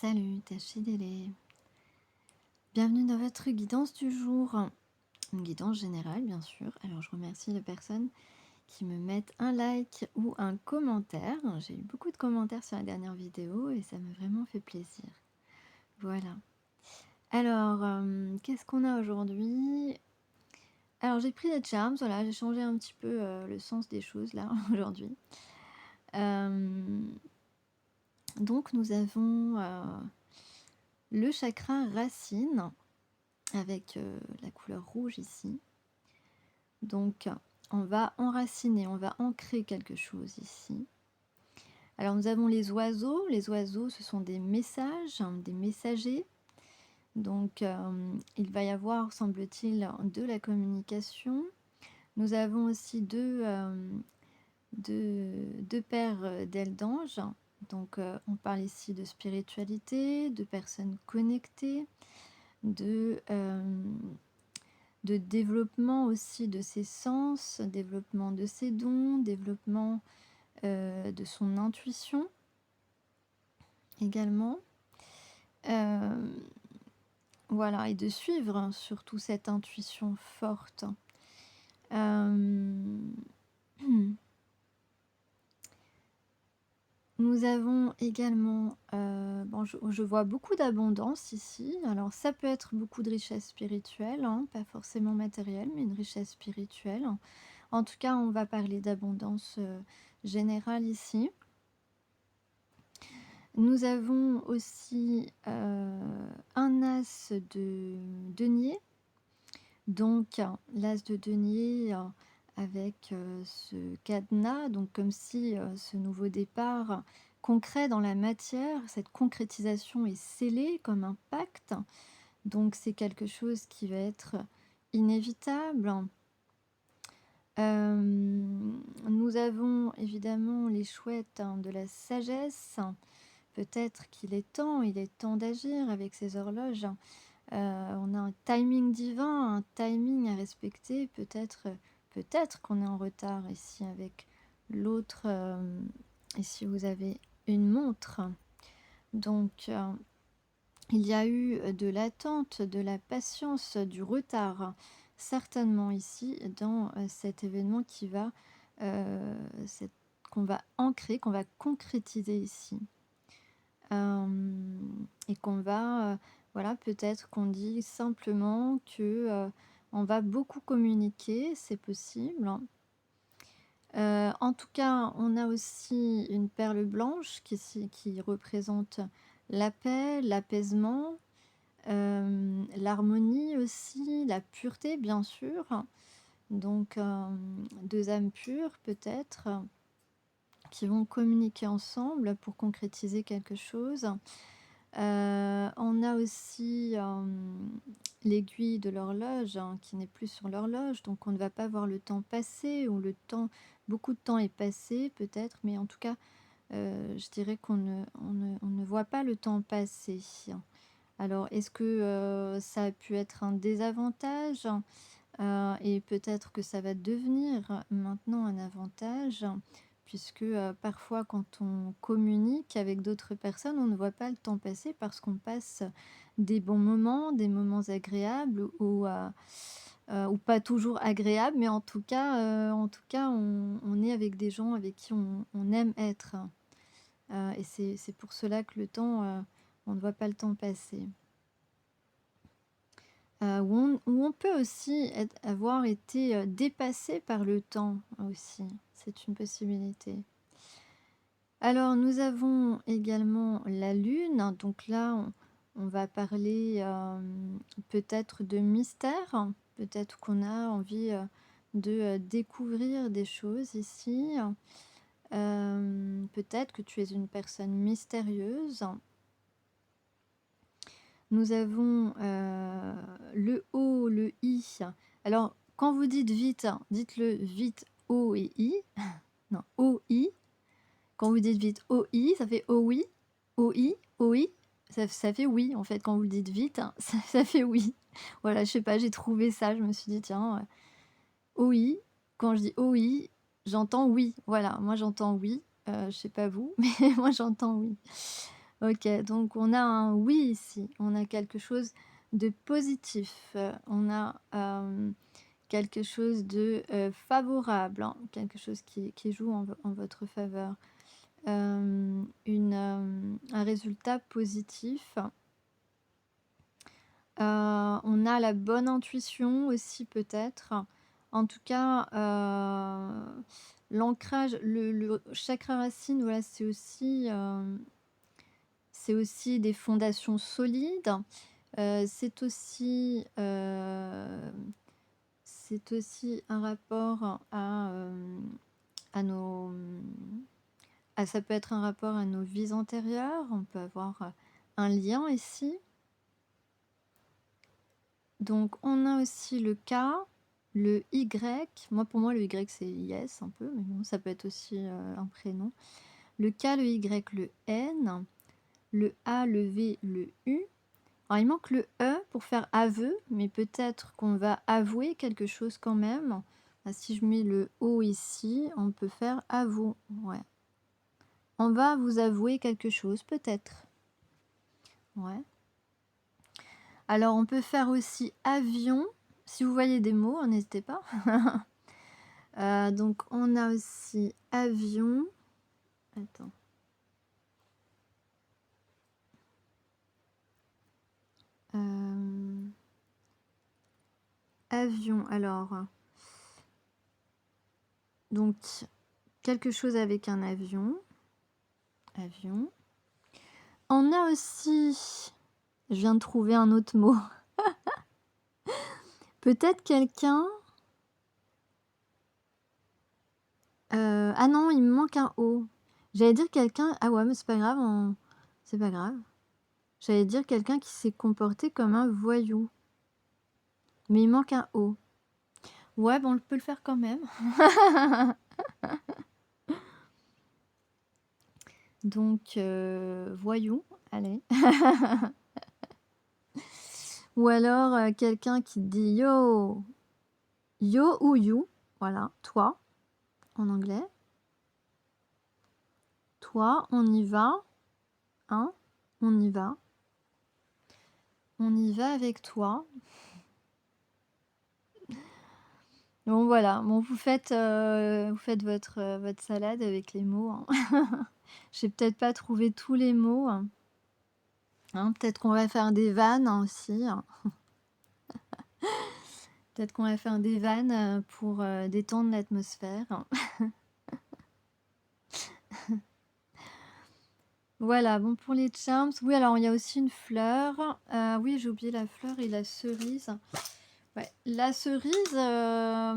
Salut, Tachidélé. Bienvenue dans votre guidance du jour. Une guidance générale, bien sûr. Alors, je remercie les personnes qui me mettent un like ou un commentaire. J'ai eu beaucoup de commentaires sur la dernière vidéo et ça m'a vraiment fait plaisir. Voilà. Alors, qu'est-ce qu'on a aujourd'hui? Alors, j'ai pris des charms, voilà, j'ai changé un petit peu le sens des choses là, aujourd'hui. Donc, nous avons le chakra racine avec la couleur rouge ici. Donc, on va enraciner, on va ancrer quelque chose ici. Alors, nous avons les oiseaux. Les oiseaux, ce sont des messages, des messagers. Donc, il va y avoir, semble-t-il, de la communication. Nous avons aussi deux paires d'ailes d'ange. Donc, on parle ici de spiritualité, de personnes connectées, de développement aussi de ses sens, développement de ses dons, développement de son intuition également. Voilà, et de suivre surtout cette intuition forte. Nous avons également, bon, je vois beaucoup d'abondance ici. Alors ça peut être beaucoup de richesse spirituelle, hein, pas forcément matérielle, mais une richesse spirituelle. En tout cas, on va parler d'abondance générale ici. Nous avons aussi un as de denier. Donc l'as de denier avec ce cadenas, donc comme si ce nouveau départ concret dans la matière, cette concrétisation est scellée comme un pacte. Donc c'est quelque chose qui va être inévitable. Nous avons évidemment les chouettes de la sagesse. Peut-être qu'il est temps d'agir avec ces horloges. On a un timing divin, un timing à respecter. Peut-être qu'on est en retard ici avec l'autre. Ici, vous avez une montre. Donc, il y a eu de l'attente, de la patience, du retard, certainement ici, dans cet événement qui va, qu'on va ancrer, qu'on va concrétiser ici. Et qu'on va, voilà, peut-être qu'on dit simplement que on va beaucoup communiquer, c'est possible. En tout cas, on a aussi une perle blanche qui représente la paix, l'apaisement, l'harmonie aussi, la pureté bien sûr. Donc, deux âmes pures peut-être qui vont communiquer ensemble pour concrétiser quelque chose. On a aussi l'aiguille de l'horloge qui n'est plus sur l'horloge, donc on ne va pas voir le temps passer ou beaucoup de temps est passé peut-être, mais en tout cas, je dirais qu'on ne voit pas le temps passer. Alors, est-ce que ça a pu être un désavantage et peut-être que ça va devenir maintenant un avantage, puisque parfois quand on communique avec d'autres personnes, on ne voit pas le temps passer parce qu'on passe des bons moments, des moments agréables ou pas toujours agréables, mais en tout cas, on est avec des gens avec qui on aime être. Et c'est pour cela que le temps, on ne voit pas le temps passer. Où on peut aussi avoir été dépassé par le temps aussi, c'est une possibilité. Alors nous avons également la lune, donc là on va parler peut-être de mystère, peut-être qu'on a envie de découvrir des choses ici. Peut-être que tu es une personne mystérieuse. Nous avons le O, le I. Alors, quand vous dites vite, dites-le vite O et I. Non, O-I. Quand vous dites vite O-I, ça fait O-oui. O-I, O-I. Ça fait oui, en fait, quand vous le dites vite, ça fait oui. Voilà, je sais pas, j'ai trouvé ça, je me suis dit, tiens, O-I. Quand je dis O-I, j'entends oui. Voilà, moi j'entends oui. Je sais pas vous, mais moi j'entends oui. OK, donc on a un oui ici. On a quelque chose de positif. On a, quelque chose de, favorable, hein, quelque chose qui joue en votre faveur. Un résultat positif. On a la bonne intuition aussi peut-être. En tout cas, l'ancrage, le chakra racine, voilà, c'est aussi des fondations solides. C'est aussi, un rapport à nos, ça peut être un rapport à nos vies antérieures. On peut avoir, un lien ici. Donc on a aussi le K, le Y. Moi, pour moi, le Y, c'est yes un peu, mais bon, ça peut être aussi, un prénom. Le K, le Y, le N, le A, le V, le U. Alors il manque le E pour faire aveu, mais peut-être qu'on va avouer quelque chose quand même. Ah, si je mets le O ici, on peut faire avoue, ouais. On va vous avouer quelque chose peut-être. Ouais. Alors on peut faire aussi avion. Si vous voyez des mots, n'hésitez pas. Donc on a aussi avion. Attends. Avion, alors. Donc quelque chose avec un avion. Avion. On a aussi, je viens de trouver un autre mot. Peut-être quelqu'un. Ah non, il me manque un O. J'allais dire quelqu'un. Ah ouais, mais c'est pas grave. C'est pas grave. J'allais dire quelqu'un qui s'est comporté comme un voyou. Mais il manque un O. Ouais, bon, on peut le faire quand même. Donc, voyou, allez. Ou alors quelqu'un qui dit yo. Yo ou you. Voilà, toi, en anglais. Toi, on y va. Hein? On y va. On y va avec toi. Bon voilà, bon vous faites votre salade avec les mots, hein. J'ai peut-être pas trouvé tous les mots, hein. Peut-être qu'on va faire des vannes, hein, aussi, hein. Peut-être qu'on va faire des vannes, pour, détendre l'atmosphère. Voilà, bon pour les charms, oui alors il y a aussi une fleur. Oui j'ai oublié la fleur et la cerise. Ouais, la cerise,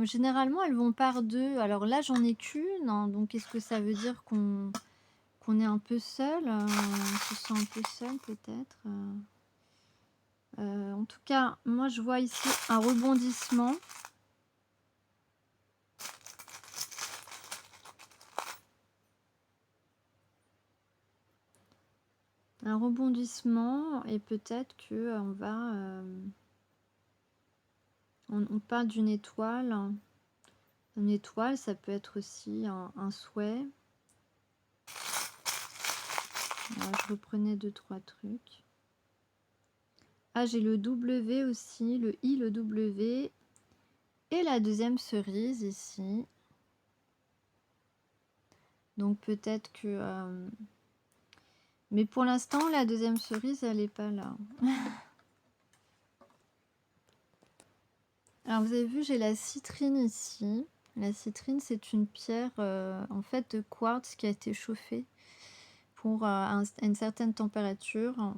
généralement elles vont par deux. Alors là j'en ai qu'une, hein, donc est-ce que ça veut dire qu'on est un peu seul, on se sent un peu seul peut-être. En tout cas, moi je vois ici un rebondissement. Un rebondissement et peut-être que on va... on parle d'une étoile. Une étoile, ça peut être aussi un souhait. Alors, je reprenais 2-3 trucs. Ah, j'ai le W aussi, le I, le W. Et la deuxième cerise ici. Donc peut-être que... Mais pour l'instant, la deuxième cerise, elle n'est pas là. Alors vous avez vu, j'ai la citrine ici. La citrine, c'est une pierre en fait de quartz qui a été chauffée pour une certaine température.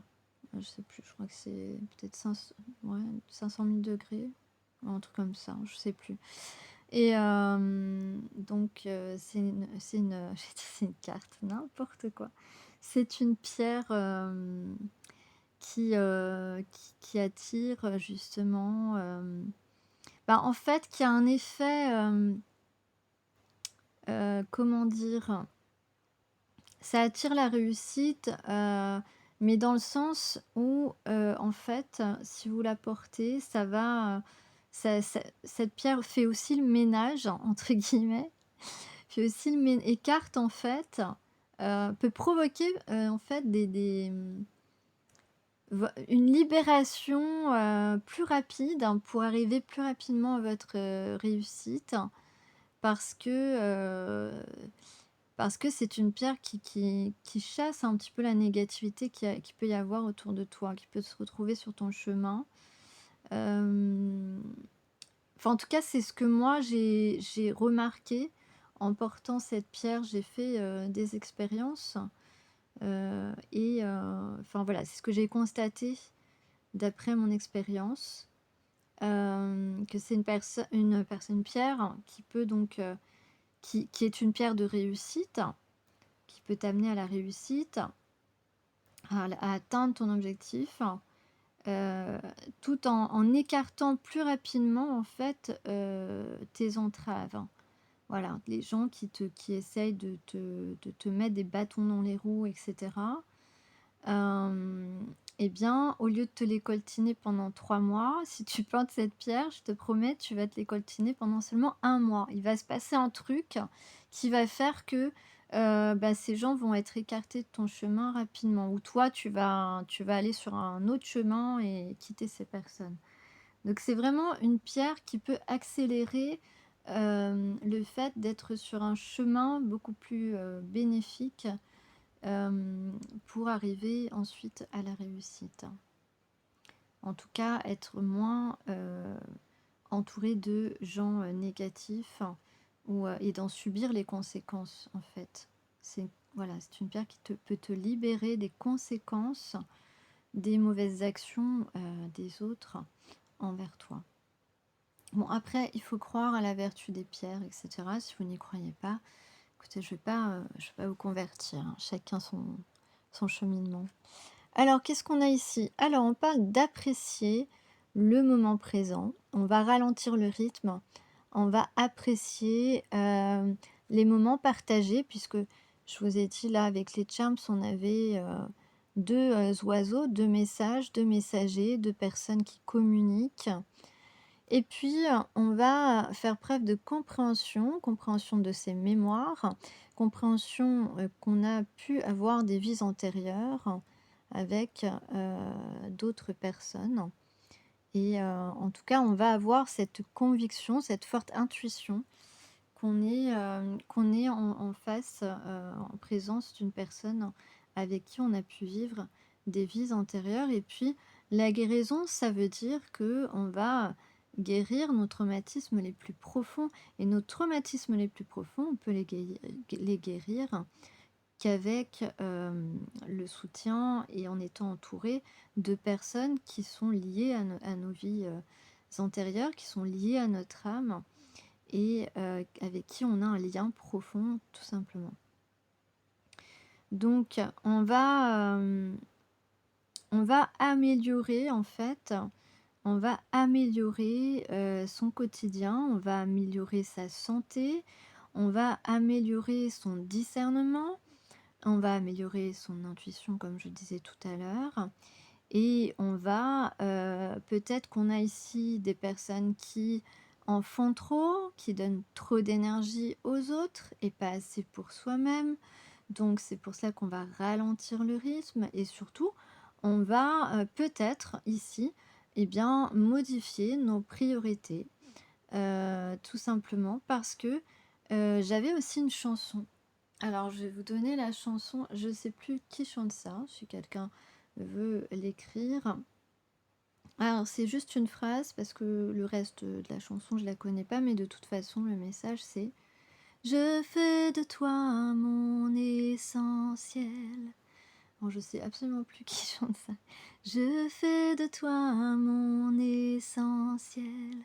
Je sais plus, je crois que c'est peut-être 500 000 degrés, un truc comme ça, je sais plus. Et donc c'est une j'ai dit c'est une carte, n'importe quoi. C'est une pierre qui attire justement, en fait, qui a un effet, comment dire? Ça attire la réussite, mais dans le sens où, en fait, si vous la portez, ça va, cette pierre fait aussi le «ménage» entre guillemets, fait aussi le mé écarte en fait, peut provoquer, en fait une libération, plus rapide, hein, pour arriver plus rapidement à votre, réussite parce que, heu, parce que c'est une pierre qui chasse un petit peu la négativité qui peut y avoir autour de toi, qui peut se retrouver sur ton chemin. Hem, enfin, en tout cas, c'est ce que moi j'ai remarqué en portant cette pierre. J'ai fait, des expériences, enfin voilà, c'est ce que j'ai constaté d'après mon expérience, que c'est une pierre qui peut donc, qui est une pierre de réussite, qui peut t'amener à la réussite, à atteindre ton objectif, heu, tout en écartant plus rapidement en fait, tes entraves. Voilà, les gens qui essayent de te mettre des bâtons dans les roues et cetera. Et bien, au lieu de te les coltiner pendant 3 mois, si tu plantes cette pierre, je te promets, tu vas te les coltiner pendant seulement 1 mois. Il va se passer un truc qui va faire que, bah, ces gens vont être écartés de ton chemin rapidement ou toi, tu vas aller sur un autre chemin et quitter ces personnes. Donc c'est vraiment une pierre qui peut accélérer, le fait d'être sur un chemin beaucoup plus, bénéfique, pour arriver ensuite à la réussite. En tout cas, être moins, entouré de gens, négatifs ou, et d'en subir les conséquences, en fait. C'est voilà, c'est une pierre qui peut te libérer des conséquences des mauvaises actions, des autres envers toi. Bon après, il faut croire à la vertu des pierres et cetera. Si vous n'y croyez pas, écoutez, je vais pas vous convertir, hein. Chacun son cheminement. Alors, qu'est-ce qu'on a ici? Alors, on parle d'apprécier le moment présent. On va ralentir le rythme. On va apprécier, les moments partagés puisque je vous ai dit là avec les charms, on avait, 2, oiseaux, 2 messages, 2 messagers, 2 personnes qui communiquent. Et puis, on va faire preuve de compréhension, compréhension de ses mémoires, compréhension, qu'on a pu avoir des vies antérieures avec, d'autres personnes et en tout cas, on va avoir cette conviction, cette forte intuition qu'on est en face, en présence d'une personne avec qui on a pu vivre des vies antérieures et puis la guérison, ça veut dire que on va guérir nos traumatismes les plus profonds et nos traumatismes les plus profonds, on peut les guérir qu'avec, le soutien et en étant entouré de personnes qui sont liées à nos vies, antérieures, qui sont liées à notre âme et avec qui on a un lien profond, tout simplement. Donc on va améliorer en fait, on va améliorer, son quotidien, on va améliorer sa santé, on va améliorer son discernement, on va améliorer son intuition comme je disais tout à l'heure et on va, peut-être qu'on a ici des personnes qui en font trop, qui donnent trop d'énergie aux autres et pas assez pour soi-même. Donc c'est pour ça qu'on va ralentir le rythme et surtout, on va, peut-être ici, eh bien, modifier nos priorités, tout simplement parce que, j'avais aussi une chanson. Alors je vais vous donner la chanson, je sais plus qui chante ça, si quelqu'un veut l'écrire. Alors c'est juste une phrase parce que le reste, de la chanson je la connais pas, mais de toute façon le message c'est: «Je fais de toi mon essentiel». Bon je sais absolument plus qui chante ça. «Je fais de toi mon essentiel».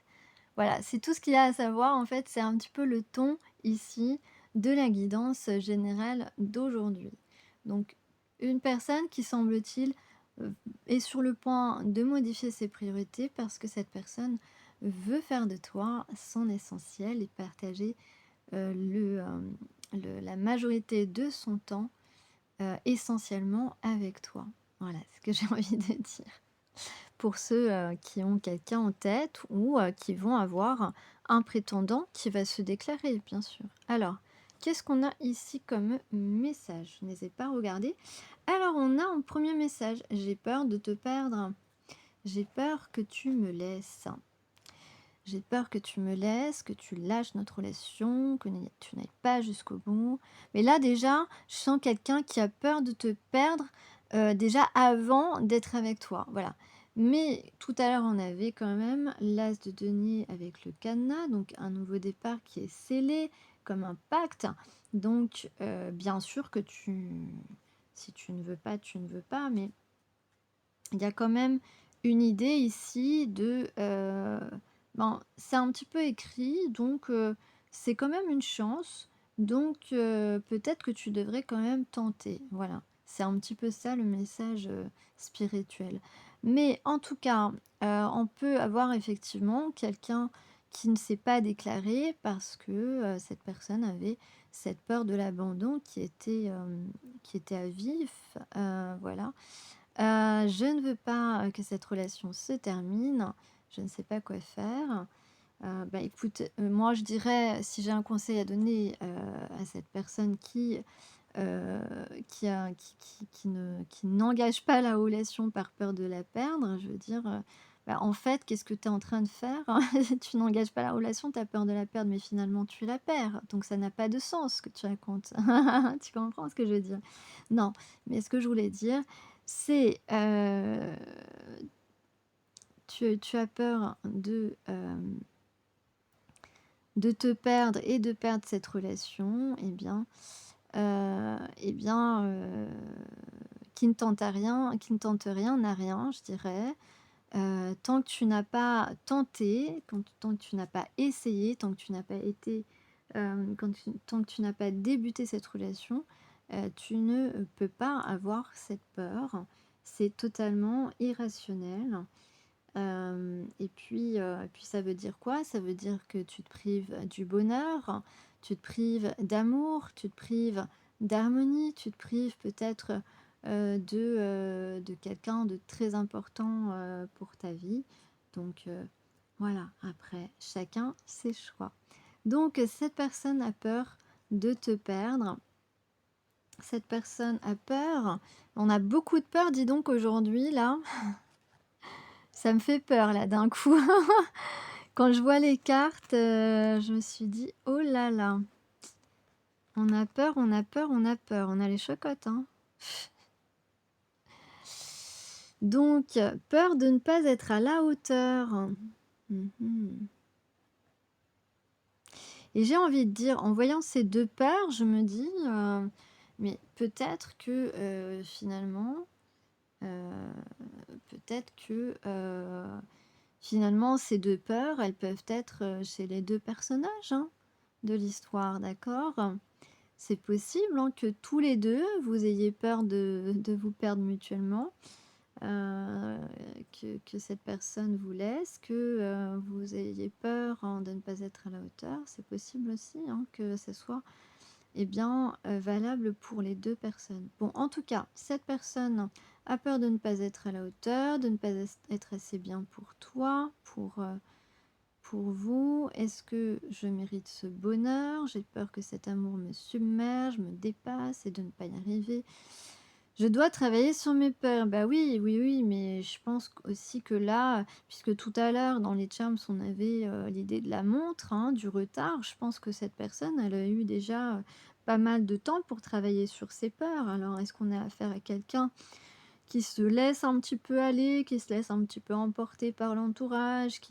Voilà, c'est tout ce qu'il y a à savoir en fait, c'est un petit peu le ton ici de la guidance générale d'aujourd'hui. Donc une personne qui semble-t-il, est sur le point de modifier ses priorités parce que cette personne veut faire de toi son essentiel et partager, la majorité de son temps, essentiellement avec toi. Voilà ce que j'ai envie de dire. Pour ceux, qui ont quelqu'un en tête ou, qui vont avoir un prétendant qui va se déclarer, bien sûr. Alors, qu'est-ce qu'on a ici comme message? Je ne les ai pas regardés. Alors, on a un premier message: «J'ai peur de te perdre. J'ai peur que tu me laisses. J'ai peur que tu me laisses, que tu lâches notre relation, que tu n'ailles pas jusqu'au bout». Mais là, déjà, je sens quelqu'un qui a peur de te perdre, déjà avant d'être avec toi, voilà. Mais tout à l'heure, on avait quand même l'as de denier avec le cadenas, donc un nouveau départ qui est scellé comme un pacte. Donc, bien sûr que si tu ne veux pas, tu ne veux pas, mais il y a quand même une idée ici de, ben, c'est un petit peu écrit, donc c'est quand même une chance, donc peut-être que tu devrais quand même tenter, voilà. C'est un petit peu ça le message, spirituel. Mais en tout cas, on peut avoir effectivement quelqu'un qui ne s'est pas déclaré parce que, cette personne avait cette peur de l'abandon qui était à vif, voilà. Je ne veux pas, que cette relation se termine. Je ne sais pas quoi faire. Bah, écoute, moi je dirais, si j'ai un conseil à donner, à cette personne heu, qui n'engage pas la relation par peur de la perdre, je veux dire, bah, en fait, qu'est-ce que tu es en train de faire? Tu n'engages pas la relation, tu as peur de la perdre, mais finalement tu la perds, donc ça n'a pas de sens ce que tu racontes. Tu comprends ce que je veux dire? Non, mais ce que je voulais dire, c'est, tu as peur de te perdre et de perdre cette relation, eh bien, qui ne tente rien n'a rien, je dirais. Tant que tu n'as pas tenté, tant que tu n'as pas essayé, tant que tu n'as pas été, tant que tu n'as pas débuté cette relation, tu ne peux pas avoir cette peur. C'est totalement irrationnel. Et puis ça veut dire quoi? Ça veut dire que tu te prives du bonheur, tu te prives d'amour, tu te prives d'harmonie, tu te prives peut-être, de quelqu'un de très important, pour ta vie. Donc, voilà, après chacun ses choix. Donc, cette personne a peur de te perdre. Cette personne a peur. On a beaucoup de peur, dis donc aujourd'hui là. Ça me fait peur là d'un coup. Quand je vois les cartes, je me suis dit: «Oh là là, on a peur, on a peur, on a peur, on a les chocottes, hein». Donc peur de ne pas être à la hauteur. Mmh. Et j'ai envie de dire, en voyant ces 2 peurs, je me dis, mais peut-être que, finalement, heu, peut-être que, finalement ces 2 peurs, elles peuvent être, chez les 2 personnages, hein, de l'histoire, d'accord? C'est possible, hein, que tous les 2 vous ayez peur de vous perdre mutuellement, heu, que cette personne vous laisse, que, vous ayez peur, hein, de ne pas être à la hauteur. C'est possible aussi, hein, que ce soit, eh bien, valable pour les 2 personnes. Bon, en tout cas, cette personne a peur de ne pas être à la hauteur, de ne pas être assez bien pour toi, pour vous. Est-ce que je mérite ce bonheur? J'ai peur que cet amour me submerge, me dépasse et de ne pas y arriver. Je dois travailler sur mes peurs. Bah oui, oui, oui, mais je pense aussi que là, puisque tout à l'heure dans les charms, on avait l'idée de la montre, hein, du retard, je pense que cette personne, elle a eu déjà pas mal de temps pour travailler sur ses peurs. Alors, est-ce qu'on a affaire à quelqu'un qui se laisse un petit peu aller, qui se laisse un petit peu emporter par l'entourage,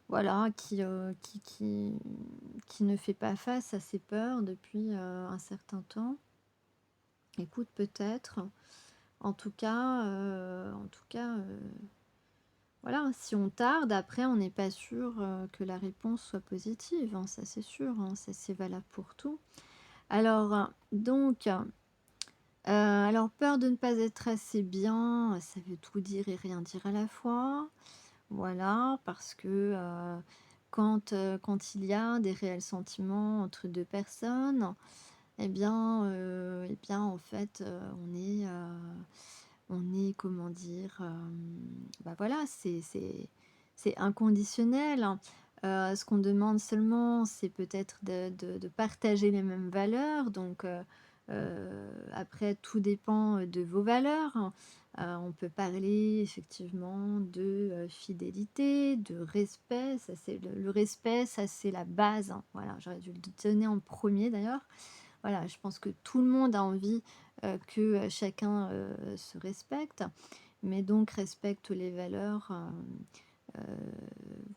voilà, qui ne fait pas face à ses peurs depuis, un certain temps. Écoute, peut-être. En tout cas, voilà, si on tarde, après, on n'est pas sûr, que la réponse soit positive, hein, ça c'est sûr, hein, ça c'est valable pour tout. Alors, alors peur de ne pas être assez bien, ça veut tout dire et rien dire à la fois. Voilà, parce que, quand il y a des réels sentiments entre 2 personnes, eh bien, en fait, on est comment dire? Bah, voilà, c'est inconditionnel, hein. Ce qu'on demande seulement, c'est peut-être de partager les mêmes valeurs. Donc, après, tout dépend de vos valeurs, hein. On peut parler effectivement de fidélité, de respect. Ça, c'est le respect, ça, c'est la base, hein. Voilà, j'aurais dû le donner en premier d'ailleurs. Voilà, je pense que tout le monde a envie que chacun se respecte, mais donc respecte les valeurs.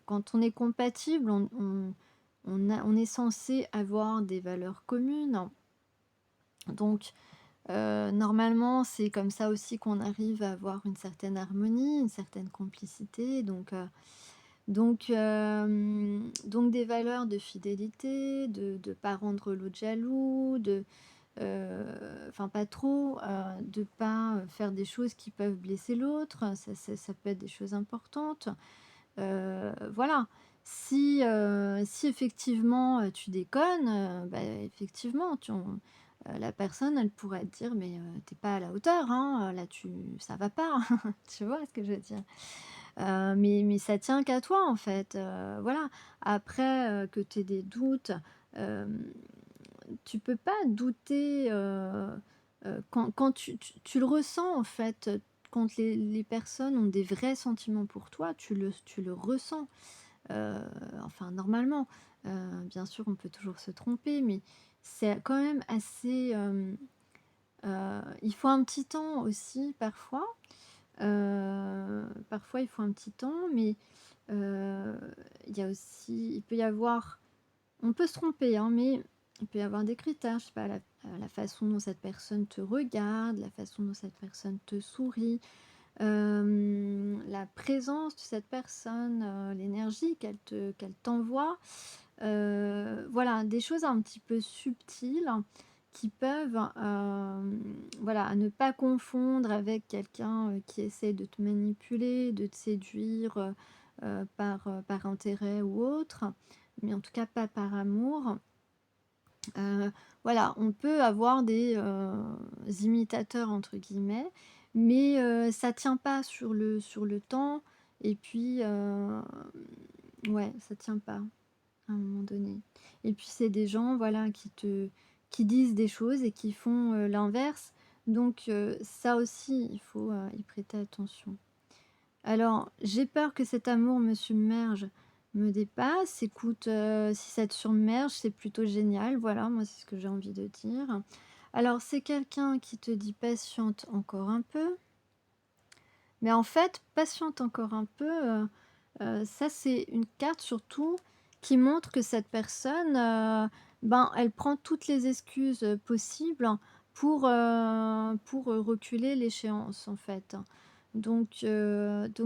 Quand on est compatible, on est censé avoir des valeurs communes. Donc, normalement, c'est comme ça aussi qu'on arrive à avoir une certaine harmonie, une certaine complicité. Donc des valeurs de fidélité, de ne pas rendre l'autre jaloux, enfin pas trop, de pas faire des choses qui peuvent blesser l'autre. Ça peut être des choses importantes. Voilà. Si effectivement, tu déconnes, bah, effectivement, la personne, elle pourrait te dire: «Mais, tu pas à la hauteur, hein, là ça va pas». Tu vois ce que je veux dire? Mais ça tient qu'à toi, en fait, voilà. Après, que tu aies des doutes, hem, tu peux pas douter, quand tu le ressens, en fait, quand les personnes ont des vrais sentiments pour toi, tu le ressens. Heu, enfin normalement, bien sûr, on peut toujours se tromper, mais c'est quand même assez, il faut un petit temps aussi parfois. Parfois il faut un petit temps, mais heu, il peut y avoir on peut se tromper, hein, mais il peut y avoir des critères, je sais pas, la façon dont cette personne te regarde, la façon dont cette personne te sourit, la présence de cette personne, l'énergie qu'elle t'envoie. Voilà, des choses un petit peu subtiles qui peuvent, voilà, à ne pas confondre avec quelqu'un, qui essaie de te manipuler, de te séduire, par intérêt ou autre, mais en tout cas pas par amour. Heu, voilà, on peut avoir des, «imitateurs» entre guillemets, mais ça tient pas sur le temps et puis, ouais, ça tient pas à un moment donné. Et puis c'est des gens, voilà, qui disent des choses et qui font, l'inverse. Donc ça aussi, il faut, y prêter attention. Alors, j'ai peur que cet amour me submerge, me dépasse. Écoute, si ça te submerge, c'est plutôt génial. Voilà, moi, c'est ce que j'ai envie de dire. Alors, c'est quelqu'un qui te dit: «Patiente encore un peu», mais en fait, patiente encore un peu, ça, c'est une carte surtout qui montre que cette personne, ben, elle prend toutes les excuses, possibles pour reculer l'échéance, en fait. Donc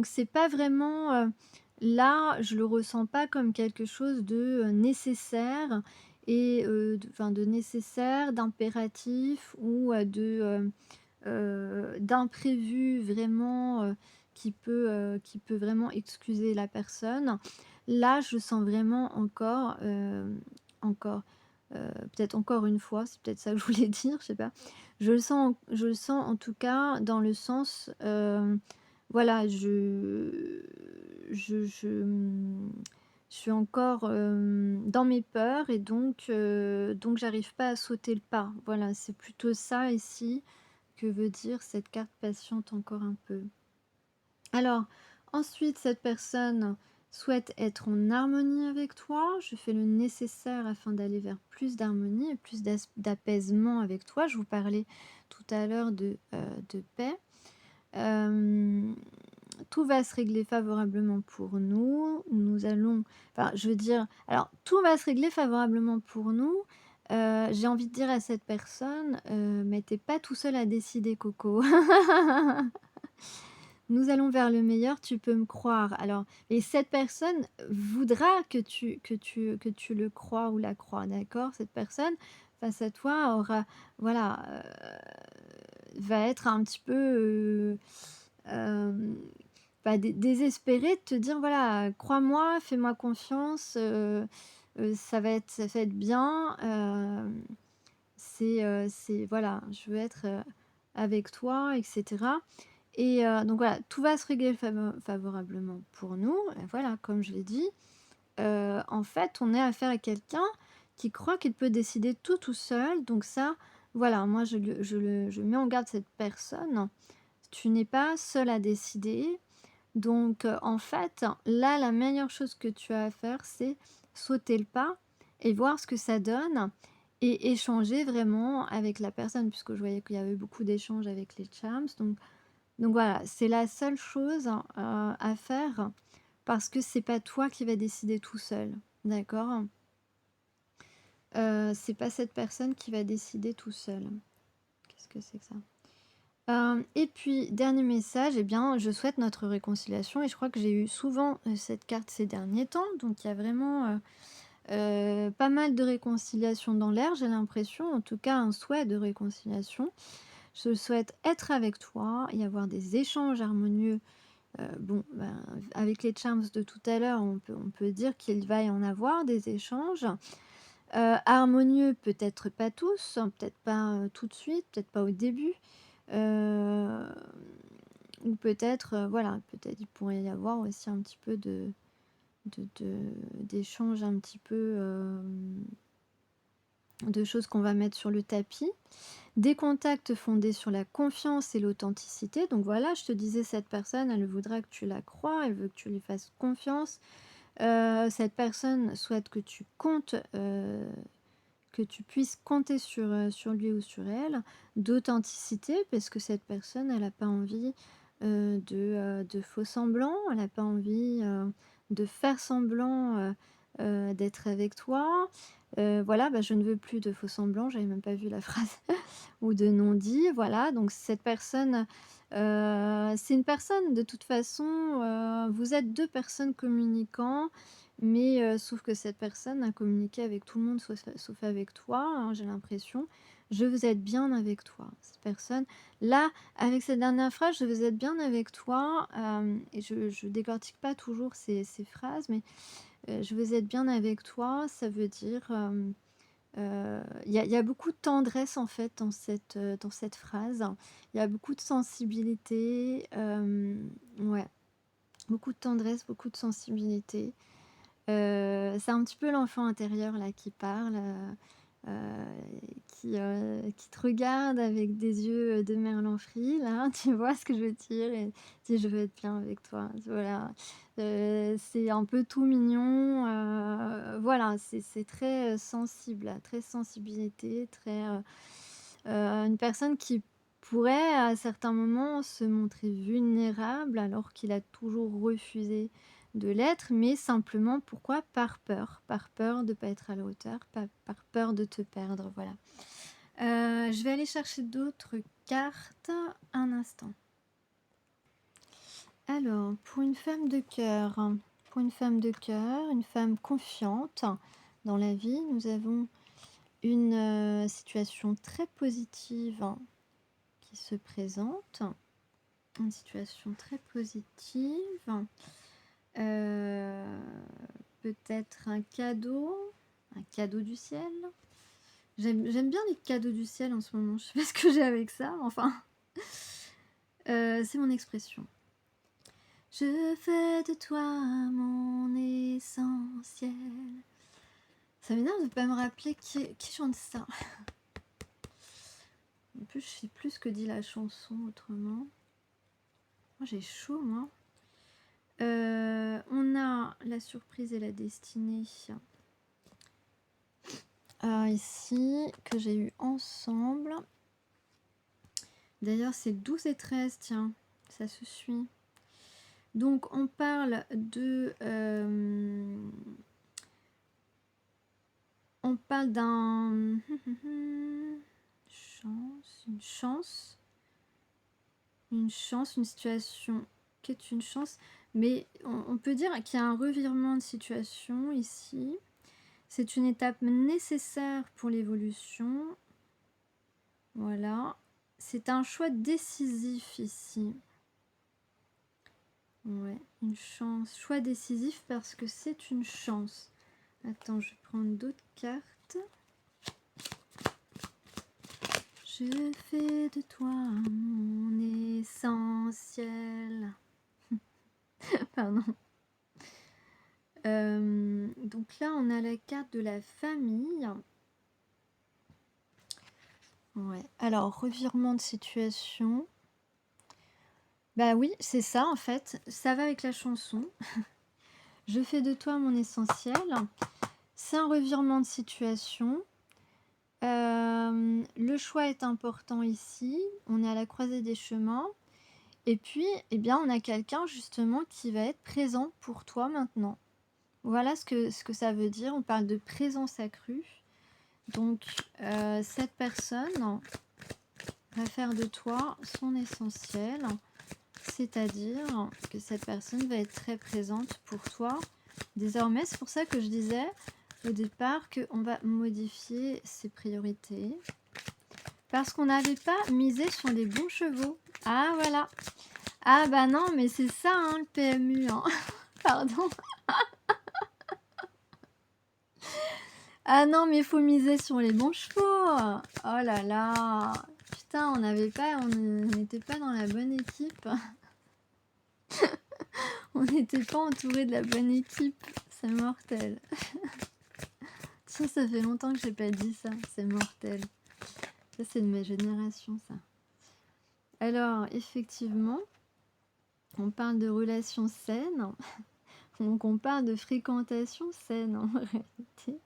c'est pas vraiment, là, je le ressens pas comme quelque chose de, nécessaire et de nécessaire, d'impératif ou, d'imprévu vraiment, qui peut vraiment excuser la personne. Là, je sens vraiment encore, peut-être encore une fois, c'est peut-être ça que je voulais dire, je sais pas. Je le sens en tout cas dans le sens, voilà, je suis encore, dans mes peurs et donc j'arrive pas à sauter le pas. Voilà, c'est plutôt ça ici que veut dire cette carte patiente encore un peu. Alors, ensuite, cette personne souhaite être en harmonie avec toi. Je fais le nécessaire afin d'aller vers plus d'harmonie et plus d'apaisement avec toi. Je vous parlais tout à l'heure de paix. Euh, Tout va se régler favorablement pour nous. Nous allons, enfin, je veux dire, alors, tout va se régler favorablement pour nous. J'ai envie de dire à cette personne, mais t'es pas tout seul à décider, Coco. Nous allons vers le meilleur, tu peux me croire. Alors, et cette personne voudra que tu le crois ou la crois, d'accord? Cette personne, face à toi, aura, voilà, va être un petit peu, hem, bah, désespérée de te dire: «Voilà, crois-moi, fais-moi confiance, ça va être bien, c'est voilà, je veux être, avec toi» et cetera. Donc voilà, tout va se régler favorablement pour nous, voilà, comme je l'ai dit. en fait, on est affaire à quelqu'un qui croit qu'il peut décider tout seul. Donc ça, voilà, moi je mets en garde cette personne. Tu n'es pas seul à décider. Donc, en fait, là, la meilleure chose que tu as à faire, c'est sauter le pas et voir ce que ça donne et échanger vraiment avec la personne, puisque je voyais qu'il y avait beaucoup d'échanges avec les charms. Donc voilà, c'est la seule chose, à faire parce que c'est pas toi qui vas décider tout seul, d'accord? C'est pas cette personne qui va décider tout seul. Qu'est-ce que c'est que ça? Et puis dernier message, eh bien, je souhaite notre réconciliation et je crois que j'ai eu souvent, cette carte ces derniers temps, donc il y a vraiment, pas mal de réconciliation dans l'air, j'ai l'impression, en tout cas un souhait de réconciliation. Je souhaite être avec toi et avoir des échanges harmonieux. Bon, ben, avec les charms de tout à l'heure, on peut dire qu'il va y en avoir des échanges. Harmonieux, peut-être pas tous, hein, peut-être pas, tout de suite, peut-être pas au début. Heu, ou peut-être, voilà, peut-être il pourrait y avoir aussi un petit peu d'échanges un petit peu, de choses qu'on va mettre sur le tapis. Des contacts fondés sur la confiance et l'authenticité. Donc voilà, je te disais, cette personne, elle voudra que tu la crois, elle veut que tu lui fasses confiance. Cette personne souhaite que tu comptes, que tu puisses compter sur lui ou sur elle. D'authenticité, parce que cette personne, elle a pas envie, de faux semblants, elle a pas envie, de faire semblant, d'être avec toi. Voilà, bah, je ne veux plus de faux semblants, j'avais même pas vu la phrase ou de non-dit, voilà. Donc cette personne, c'est une personne de toute façon, vous êtes 2 personnes communiquant, mais sauf que cette personne a communiqué avec tout le monde sauf avec toi, hein, j'ai l'impression. Je veux être bien avec toi. Cette personne là, avec cette dernière phrase, je veux être bien avec toi, et je décortique pas toujours ces phrases, mais je veux être bien avec toi, ça veut dire, il y a beaucoup de tendresse en fait dans cette phrase. Il y a beaucoup de sensibilité, ouais, beaucoup de tendresse, beaucoup de sensibilité. C'est un petit peu l'enfant intérieur là qui parle, qui te regarde avec des yeux, de merlan-free là, tu vois ce que je veux dire? Et dit: «Je veux être bien avec toi». Voilà, c'est un peu tout mignon, voilà, c'est très, sensible, très sensibilité, très, une personne qui pourrait à certains moments se montrer vulnérable alors qu'il a toujours refusé de l'être, mais simplement pourquoi? Par peur de pas être à la hauteur, par peur de te perdre, voilà. Je vais aller chercher d'autres cartes, un instant. Alors, pour une femme de cœur, une femme confiante dans la vie, nous avons une, situation très positive qui se présente. Une situation très positive. Heu, peut-être un cadeau du ciel? J'aime bien les cadeaux du ciel en ce moment, je sais pas ce que j'ai avec ça, mais enfin, c'est mon expression. Je fais de toi mon essentiel. Ça m'énerve de pas me rappeler qui chante ça. En plus, je sais plus ce que dit la chanson autrement. Moi, j'ai chaud, moi. On a la surprise et la destinée. Ici, que j'ai eu ensemble. D'ailleurs, c'est 12 et 13, tiens, ça se suit. Donc, on parle de... on parle d'un... une situation qui est une chance. Mais on peut dire qu'il y a un revirement de situation ici. C'est une étape nécessaire pour l'évolution. Voilà. C'est un choix décisif ici. Ouais, une chance. Choix décisif parce que c'est une chance. Attends, je vais prendre d'autres cartes. Je fais de toi mon essentiel. Pardon. Donc là, on a la carte de la famille. Ouais. Alors, revirement de situation. Bah oui, c'est ça en fait. Ça va avec la chanson. Je fais de toi mon essentiel. C'est un revirement de situation. Le choix est important ici. On est à la croisée des chemins. Et puis, eh bien, on a quelqu'un justement qui va être présent pour toi maintenant. Voilà ce que ça veut dire. On parle de présence accrue. Donc, cette personne va faire de toi son essentiel. C'est-à-dire que cette personne va être très présente pour toi. Désormais, c'est pour ça que je disais au départ qu'on va modifier ses priorités. Parce qu'on n'avait pas misé sur les bons chevaux. Ah, voilà. Ah, bah non, mais c'est ça, hein, le PMU. Hein. Pardon. Ah non, mais il faut miser sur les bons chevaux. Oh là là. Putain, on n'était pas dans la bonne équipe. On n'était pas entouré de la bonne équipe. C'est mortel. Tiens, ça fait longtemps que j'ai pas dit ça. C'est mortel. Ça, c'est de ma génération, ça. Alors, effectivement, on parle de relations saines. Donc, on parle de fréquentation saine, en réalité.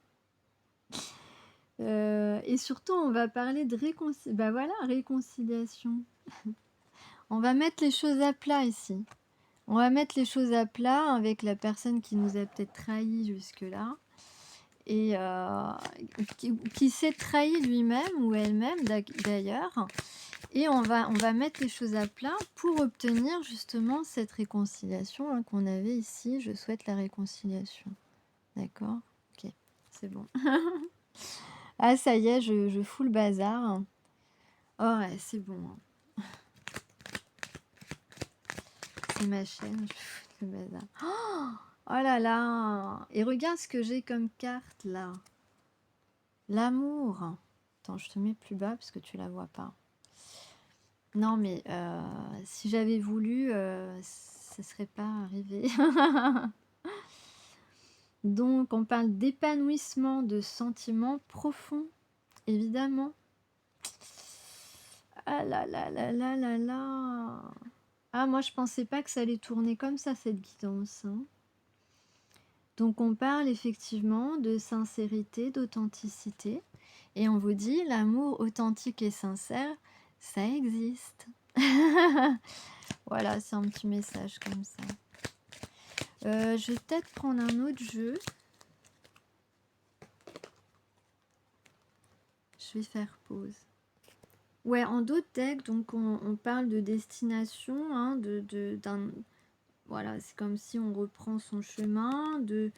Et surtout, on va parler de réconciliation. On va mettre les choses à plat ici. On va mettre les choses à plat avec la personne qui nous a peut-être trahis jusque-là. Et qui s'est trahi lui-même ou elle-même d'ailleurs. Et on va mettre les choses à plat pour obtenir justement cette réconciliation hein, qu'on avait ici. Je souhaite la réconciliation. D'accord? Ok, c'est bon. Ah, ça y est, je fous le bazar. Oh ouais, c'est bon. C'est ma chaîne, je fous le bazar. Oh là là! Et regarde ce que j'ai comme carte là. L'amour. Attends, je te mets plus bas parce que tu la vois pas. Non, mais si j'avais voulu, ça serait pas arrivé. Donc, on parle d'épanouissement de sentiments profonds, évidemment. Ah là là là là là là. Ah, moi, je pensais pas que ça allait tourner comme ça, cette guidance. Hein. Donc, on parle effectivement de sincérité, d'authenticité. Et on vous dit, l'amour authentique et sincère, ça existe. Voilà, c'est un petit message comme ça. Je vais peut-être prendre un autre jeu. Je vais faire pause. Ouais, en d'autres decks, donc on parle de destination, hein, voilà, c'est comme si on reprend son chemin, de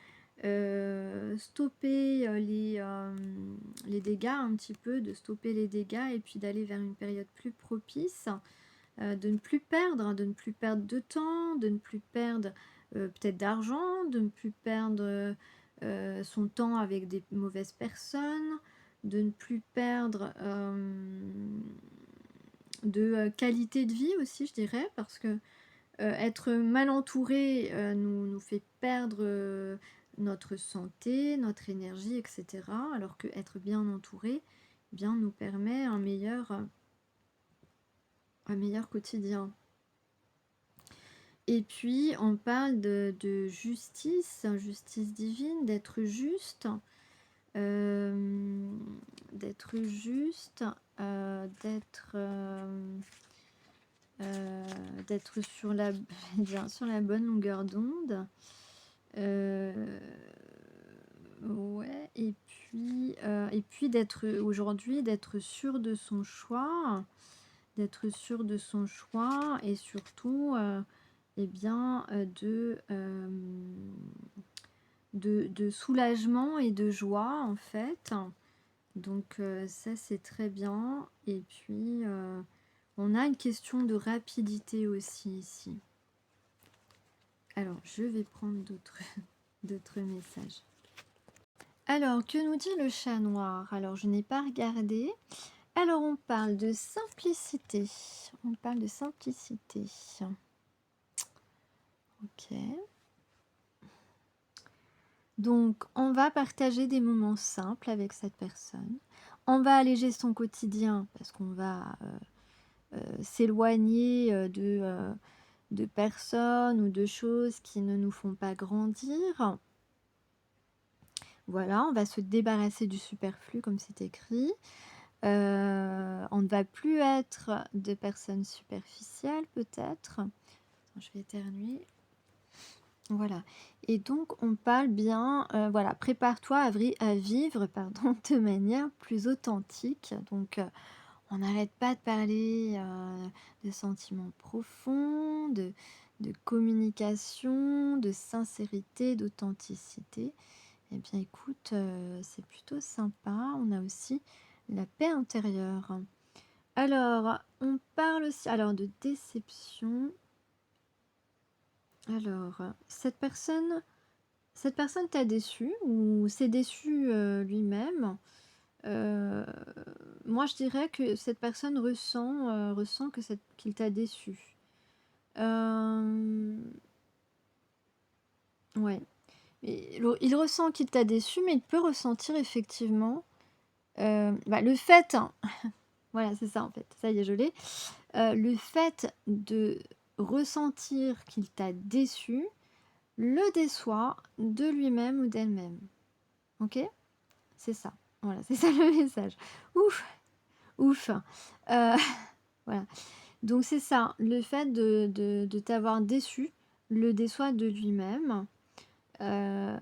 stopper les dégâts un petit peu, de stopper les dégâts et puis d'aller vers une période plus propice, de ne plus perdre de temps, de ne plus perdre peut-être d'argent, de ne plus perdre son temps avec des mauvaises personnes, de ne plus perdre de qualité de vie aussi, je dirais, parce que être mal entouré nous fait perdre notre santé, notre énergie, etc. Alors que être bien entouré bien, nous permet un meilleur quotidien. Et puis, on parle de justice, justice divine, d'être juste, d'être juste, d'être sur la, sur la bonne longueur d'onde. Ouais, et puis d'être aujourd'hui, d'être sûr de son choix, et surtout, eh bien, de soulagement et de joie en fait. Donc ça c'est très bien. Et puis on a une question de rapidité aussi ici. Alors je vais prendre d'autres messages. Alors que nous dit le chat noir? Alors je n'ai pas regardé. Alors on parle de simplicité. On parle de simplicité. Ok. Donc on va partager des moments simples avec cette personne. On va alléger son quotidien parce qu'on va, s'éloigner, de personnes ou de choses qui ne nous font pas grandir. Voilà, on va se débarrasser du superflu comme c'est écrit. On ne va plus être de personnes superficielles peut-être. Attends, je vais éternuer. Voilà et donc on parle bien, voilà, prépare-toi à vivre, pardon, de manière plus authentique. Donc on n'arrête pas de parler, de sentiments profonds, de communication, de sincérité, d'authenticité. Eh bien écoute, c'est plutôt sympa. On a aussi la paix intérieure. Alors, on parle aussi alors de déception. Alors, cette personne t'a déçu ou s'est déçu, lui-même? Heu, Moi je dirais que cette personne ressent qu'il t'a déçu. Hem, ouais, et il ressent qu'il t'a déçu, mais il peut ressentir effectivement, bah, le fait hein, voilà, c'est ça en fait, ça y est, je l'ai. Le fait de ressentir qu'il t'a déçu, le déçoit de lui-même ou d'elle-même. OK? C'est ça. Voilà, c'est ça le message. Ouf, ouf. Heu, voilà. Donc c'est ça, le fait de t'avoir déçu, le déçoit de lui-même. Heu,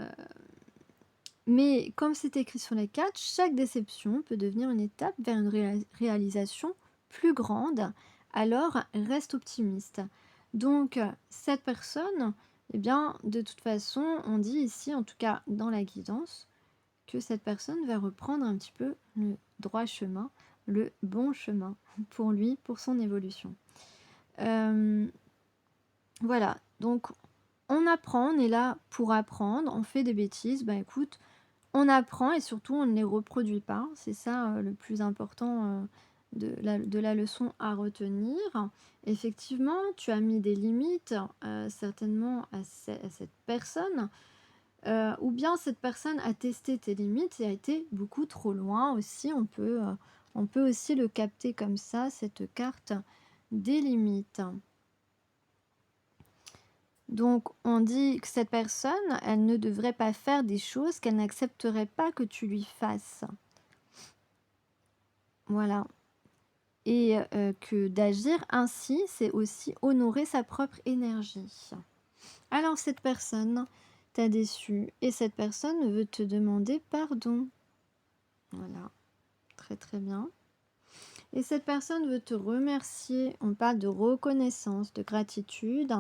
mais comme c'est écrit sur les cartes, chaque déception peut devenir une étape vers une réalisation plus grande, alors reste optimiste. Donc cette personne, eh bien, de toute façon, on dit ici, en tout cas dans la guidance, que cette personne va reprendre un petit peu le droit chemin, le bon chemin pour lui, pour son évolution. Voilà, donc on apprend, on est là pour apprendre, on fait des bêtises, bah écoute, on apprend et surtout on ne les reproduit pas. C'est ça, le plus important, de la leçon à retenir. Effectivement, tu as mis des limites, certainement à cette personne, ou bien cette personne a testé tes limites et a été beaucoup trop loin aussi. On peut aussi le capter comme ça, cette carte des limites. Donc on dit que cette personne, elle ne devrait pas faire des choses qu'elle n'accepterait pas que tu lui fasses. Voilà et que d'agir ainsi, c'est aussi honorer sa propre énergie. Alors cette personne t'a déçu et cette personne veut te demander pardon. Voilà, très, très bien et cette personne veut te remercier. On parle de reconnaissance, de gratitude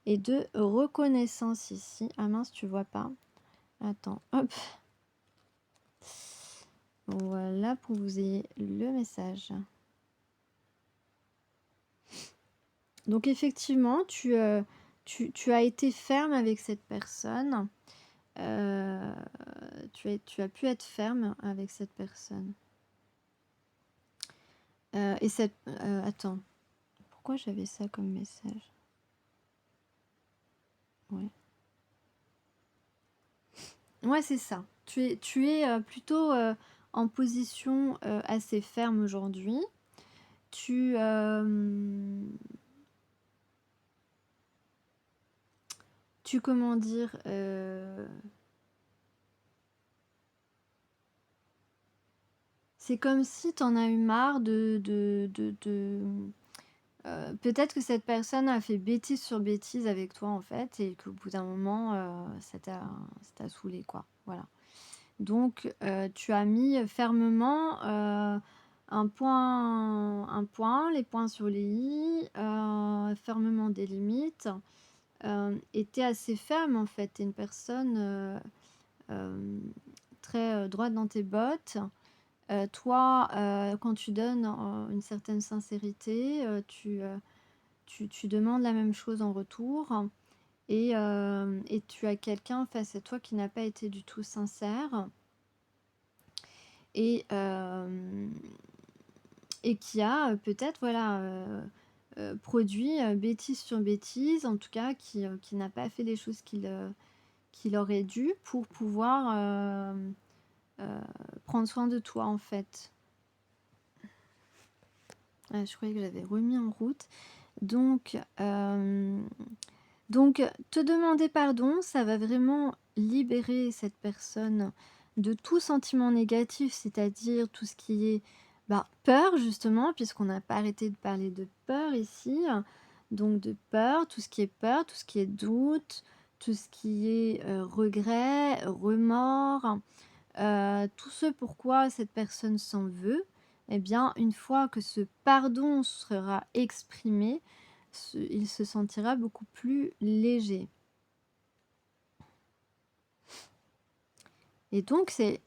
et de reconnaissance ici. Ah mince, tu vois pas? Attends, hop. Voilà pour que vous ayez le message. Donc effectivement, tu as été ferme avec cette personne. Tu as pu être ferme avec cette personne. Et cette attends, pourquoi j'avais ça comme message? Ouais. Ouais, c'est ça. Tu es plutôt, en position, assez ferme aujourd'hui. Tu, comment dire? C'est comme si tu en as eu marre peut-être que cette personne a fait bêtise sur bêtise avec toi, en fait et qu'au bout d'un moment, ça t'a saoulé quoi, voilà. Donc tu as mis fermement, les points sur les i, fermement des limites, et tu es assez ferme, en fait. Tu es une personne, hem, très, droite dans tes bottes. Toi, quand tu donnes, une certaine sincérité, tu demandes la même chose en retour et tu as quelqu'un face à toi qui n'a pas été du tout sincère et hem et qui a, peut-être voilà, produit, bêtise sur bêtise, en tout cas qui n'a pas fait les choses qu'il aurait dû pour pouvoir prendre soin de toi en fait. Ah, je croyais que j'avais remis en route. Donc, te demander pardon, ça va vraiment libérer cette personne de tout sentiment négatif, c'est-à-dire tout ce qui est peur justement, puisqu'on n'a pas arrêté de parler de peur ici. Donc de peur, tout ce qui est peur, tout ce qui est doute, tout ce qui est regret, remords, tout ce pourquoi cette personne s'en veut, eh bien, une fois que ce pardon sera exprimé, il se sentira beaucoup plus léger. Et donc, c'est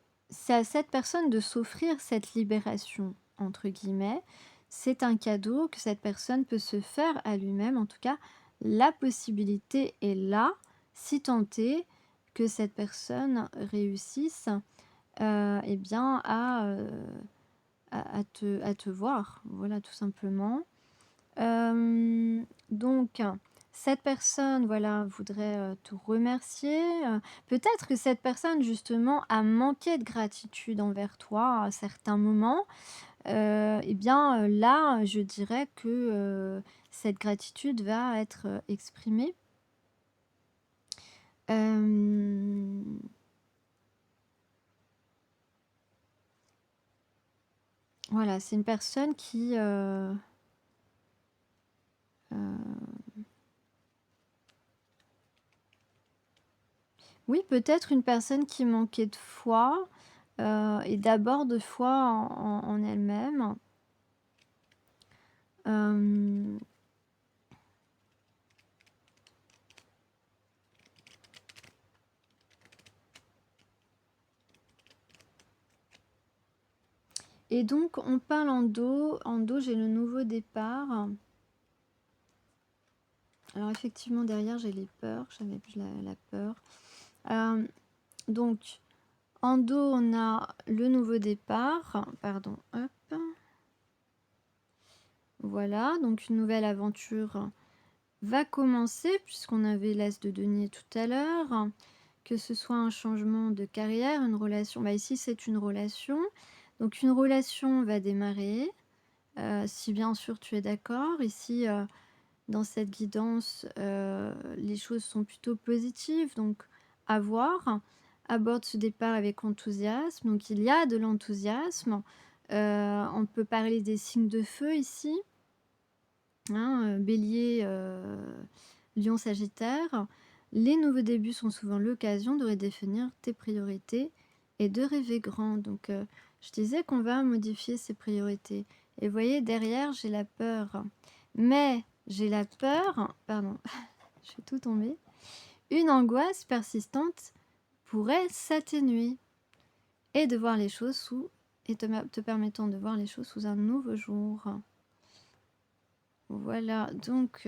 à cette personne de s'offrir cette libération, entre guillemets. C'est un cadeau que cette personne peut se faire à lui-même. En tout cas, la possibilité est là, si tant est que cette personne réussisse eh bien, à te voir. Voilà, tout simplement. Donc, cette personne, voilà, voudrait te remercier. Peut-être que cette personne, justement, a manqué de gratitude envers toi à certains moments. Eh bien, là, je dirais que cette gratitude va être exprimée. Voilà, c'est une personne qui... oui, peut-être une personne qui manquait de foi, et d'abord de foi en elle-même. Hem et donc on parle en dos. En dos, j'ai le nouveau départ. Alors effectivement, derrière, j'ai les peurs. J'avais plus la peur. Donc en dos, on a le nouveau départ. Pardon, hop. Voilà, donc une nouvelle aventure va commencer puisqu'on avait l'as de denier tout à l'heure. Que ce soit un changement de carrière, une relation, ici c'est une relation. Donc une relation va démarrer, si bien sûr tu es d'accord. Ici, dans cette guidance, les choses sont plutôt positives, donc à voir. Aborde ce départ avec enthousiasme, donc il y a de l'enthousiasme. On peut parler des signes de feu ici, hein, Bélier, Lion, Sagittaire. Les nouveaux débuts sont souvent l'occasion de redéfinir tes priorités et de rêver grand. Donc, je disais qu'on va modifier ses priorités. Et vous voyez, derrière, j'ai la peur. Mais j'ai la peur, pardon, je vais tout tomber. Une angoisse persistante pourrait s'atténuer et de voir les choses te permettant de voir les choses sous un nouveau jour. Voilà, donc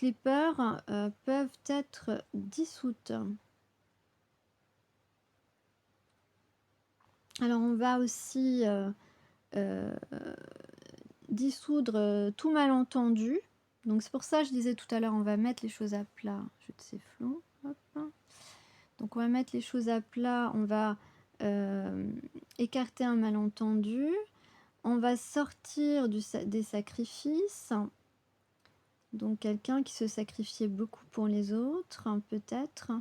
les peurs peuvent être dissoutes. Alors on va aussi dissoudre tout malentendu. Donc c'est pour ça que je disais tout à l'heure, on va mettre les choses à plat. Je te sais flou. Hop. Donc on va mettre les choses à plat, on va écarter un malentendu. On va sortir des sacrifices. Donc quelqu'un qui se sacrifiait beaucoup pour les autres, peut-être.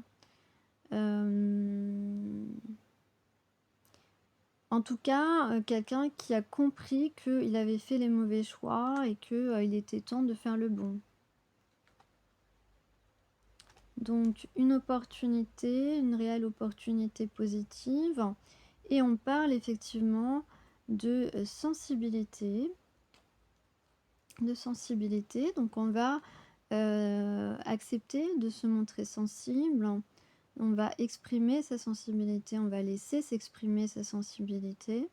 En tout cas, quelqu'un qui a compris qu'il avait fait les mauvais choix et qu'il était temps de faire le bon. Donc une opportunité, une réelle opportunité positive. Et on parle effectivement de sensibilité. Donc on va accepter de se montrer sensible. On va exprimer sa sensibilité, on va laisser s'exprimer sa sensibilité.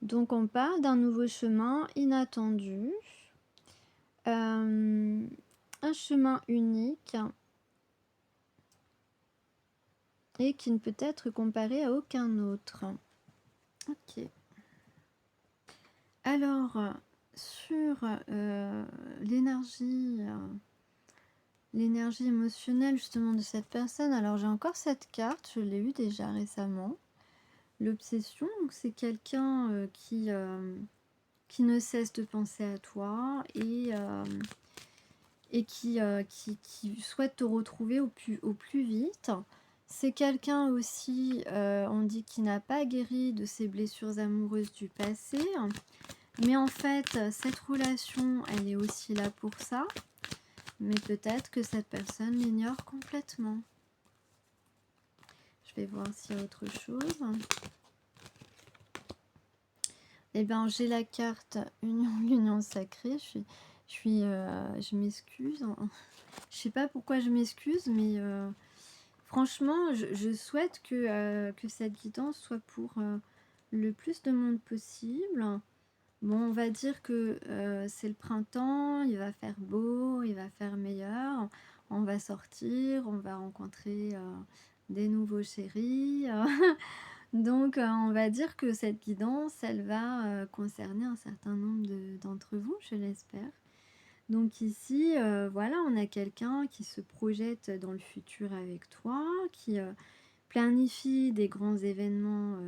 Donc on part d'un nouveau chemin inattendu, un chemin unique et qui ne peut être comparé à aucun autre. Ok. Alors, sur l'énergie l'énergie émotionnelle justement de cette personne, alors j'ai encore cette carte, je l'ai eue déjà récemment. L'obsession, donc c'est quelqu'un qui ne cesse de penser à toi et qui souhaite te retrouver au plus vite. C'est quelqu'un aussi, on dit, qui n'a pas guéri de ses blessures amoureuses du passé. Mais en fait, cette relation, elle est aussi là pour ça. Mais peut-être que cette personne l'ignore complètement. Je vais voir s'il y a autre chose. Eh bien, j'ai la carte l'union sacrée. Je m'excuse. Je sais pas pourquoi je m'excuse, mais franchement, je souhaite que cette guidance soit pour le plus de monde possible. Bon, on va dire que c'est le printemps, il va faire beau, il va faire meilleur. On va sortir, on va rencontrer des nouveaux chéris. Donc, on va dire que cette guidance, elle va concerner un certain nombre d'entre vous, je l'espère. Donc ici, voilà, on a quelqu'un qui se projette dans le futur avec toi, qui planifie des grands événements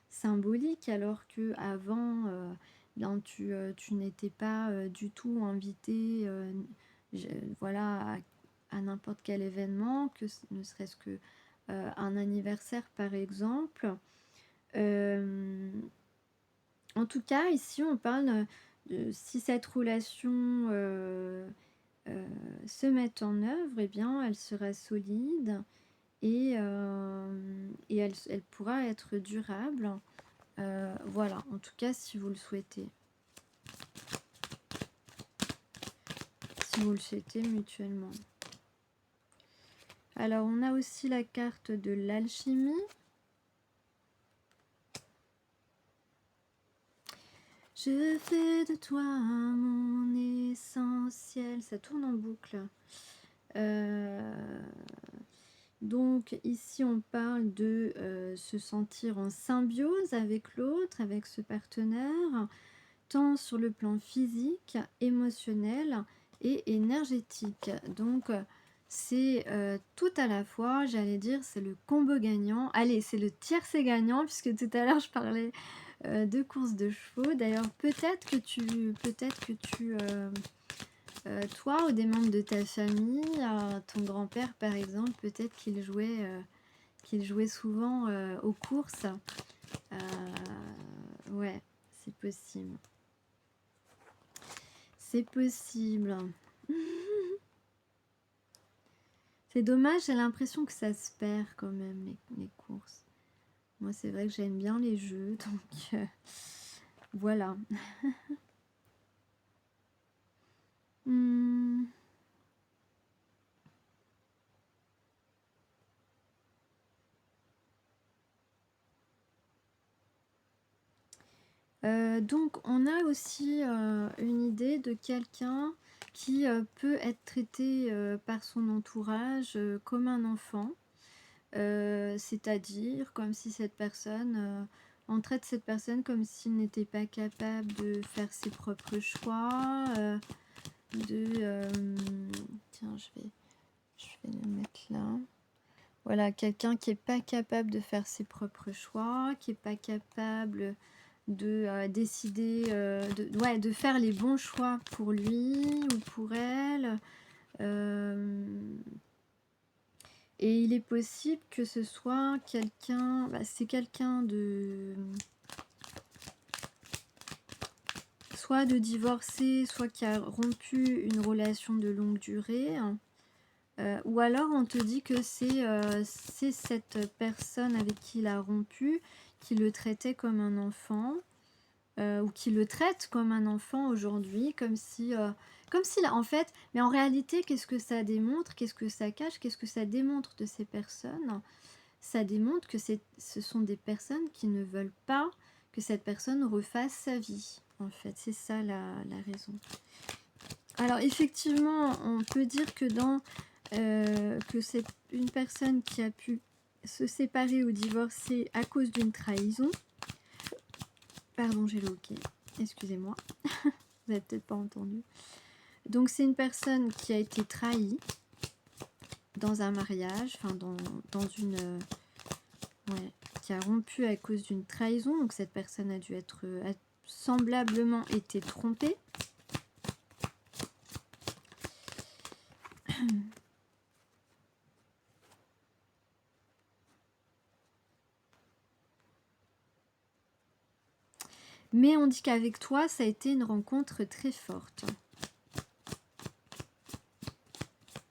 symboliques, alors que avant, bien, tu n'étais pas du tout invité, voilà, à n'importe quel événement, ne serait-ce que un anniversaire par exemple. En tout cas, ici, on parle si cette relation se met en œuvre, eh bien, elle sera solide et elle pourra être durable. Voilà, en tout cas, si vous le souhaitez. Si vous le souhaitez mutuellement. Alors, on a aussi la carte de l'alchimie. Je fais de toi mon essentiel. Ça tourne en boucle. Donc ici on parle de se sentir en symbiose avec l'autre, avec ce partenaire, tant sur le plan physique, émotionnel et énergétique. Donc c'est tout à la fois, j'allais dire, c'est le combo gagnant. Allez, c'est le tiercé gagnant, puisque tout à l'heure je parlais de course de chevaux. D'ailleurs, peut-être que tu toi ou des membres de ta famille, ton grand-père par exemple, peut-être qu'il jouait souvent aux courses. Ouais, c'est possible. C'est possible. C'est dommage, j'ai l'impression que ça se perd quand même, les courses. Moi, c'est vrai que j'aime bien les jeux, donc voilà. Donc, on a aussi une idée de quelqu'un qui peut être traité par son entourage comme un enfant. C'est-à-dire comme si cette personne, on traite cette personne comme s'il n'était pas capable de faire ses propres choix, tiens, je vais le mettre là. Voilà, quelqu'un qui n'est pas capable de faire ses propres choix, qui n'est pas capable de décider, de faire les bons choix pour lui ou pour elle. Et il est possible que ce soit quelqu'un, c'est quelqu'un soit de divorcé, soit qui a rompu une relation de longue durée. Ou alors on te dit que c'est cette personne avec qui il a rompu qui le traitait comme un enfant. Ou qui le traite comme un enfant aujourd'hui, comme si là, en fait, mais en réalité, qu'est-ce que ça démontre, qu'est-ce que ça cache, qu'est-ce que ça démontre de ces personnes? Ça démontre que ce sont des personnes qui ne veulent pas que cette personne refasse sa vie, en fait, c'est ça la raison. Alors effectivement, on peut dire que que c'est une personne qui a pu se séparer ou divorcer à cause d'une trahison. Pardon, j'ai le hoquet. Excusez-moi. Vous avez peut-être pas entendu. Donc c'est une personne qui a été trahie dans un mariage, enfin dans une... ouais, qui a rompu à cause d'une trahison. Donc cette personne a dû être... a semblablement été trompée. Mais on dit qu'avec toi, ça a été une rencontre très forte.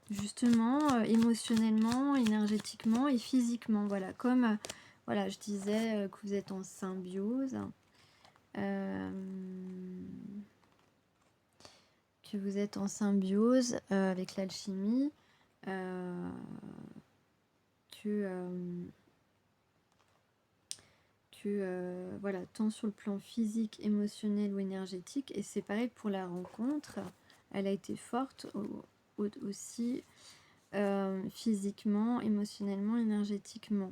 Justement, émotionnellement, énergétiquement et physiquement. Voilà, comme voilà, je disais que vous êtes en symbiose. Que vous êtes en symbiose avec l'alchimie. Voilà, tant sur le plan physique, émotionnel ou énergétique, et c'est pareil pour la rencontre, elle a été forte aussi physiquement, émotionnellement, énergétiquement.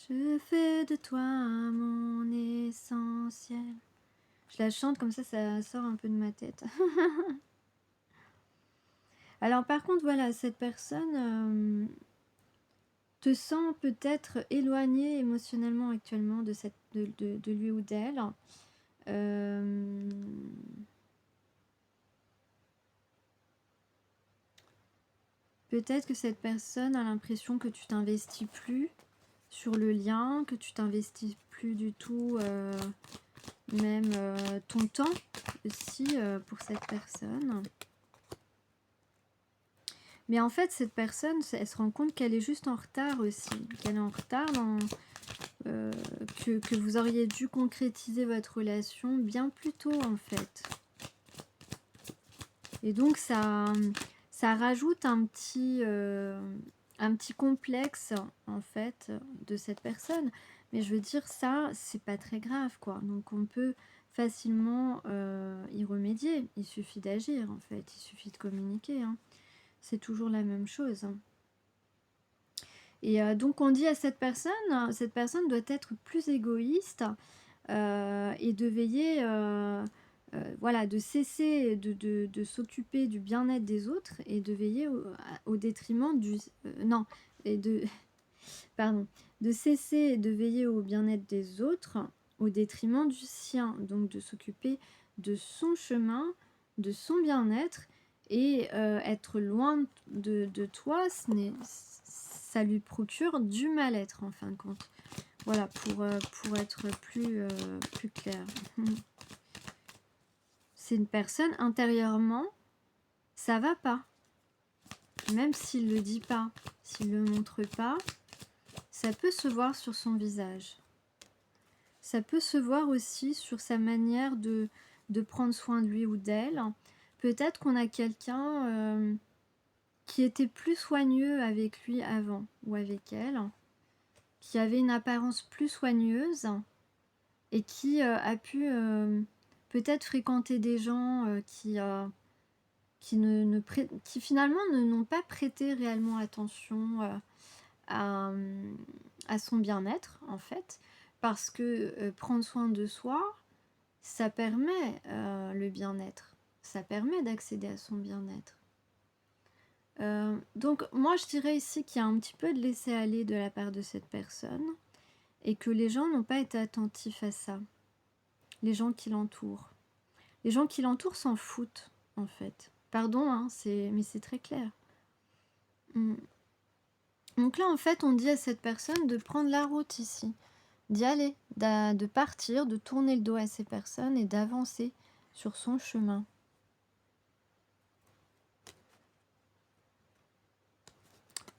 Je fais de toi mon essentiel. Je la chante comme ça sort un peu de ma tête. Alors par contre, voilà, cette personne te sent peut-être éloigné émotionnellement actuellement de lui ou d'elle. Peut-être que cette personne a l'impression que tu t'investis plus sur le lien, que tu t'investis plus du tout, même ton temps aussi pour cette personne. Mais en fait, cette personne, elle se rend compte qu'elle est juste en retard aussi, qu'elle est en retard dans... que vous auriez dû concrétiser votre relation bien plus tôt en fait. Et donc ça rajoute un petit complexe en fait de cette personne. Mais je veux dire, ça, c'est pas très grave quoi. Donc on peut facilement y remédier. Il suffit d'agir en fait, il suffit de communiquer. Hein. C'est toujours la même chose. Et donc on dit à cette personne doit être plus égoïste et de veiller, voilà, de cesser de s'occuper du bien-être des autres et de veiller au détriment du... non, et pardon, de cesser de veiller au bien-être des autres au détriment du sien. Donc de s'occuper de son chemin, de son bien-être et être loin de toi, ça lui procure du mal-être en fin de compte. Voilà, pour être plus clair. C'est une personne, intérieurement, ça va pas. Même s'il le dit pas, s'il le montre pas, ça peut se voir sur son visage. Ça peut se voir aussi sur sa manière de prendre soin de lui ou d'elle. Peut-être qu'on a quelqu'un qui était plus soigneux avec lui avant ou avec elle, qui avait une apparence plus soigneuse et qui a pu peut-être fréquenter des gens qui finalement n'ont pas prêté réellement attention à son bien-être en fait, parce que prendre soin de soi, ça permet le bien-être, ça permet d'accéder à son bien-être. Donc moi je dirais ici qu'il y a un petit peu de laisser-aller de la part de cette personne et que les gens n'ont pas été attentifs à ça, les gens qui l'entourent. Les gens qui l'entourent s'en foutent en fait. Pardon, hein, mais c'est très clair. Donc là en fait on dit à cette personne de prendre la route ici, d'y aller, de partir, de tourner le dos à ces personnes et d'avancer sur son chemin.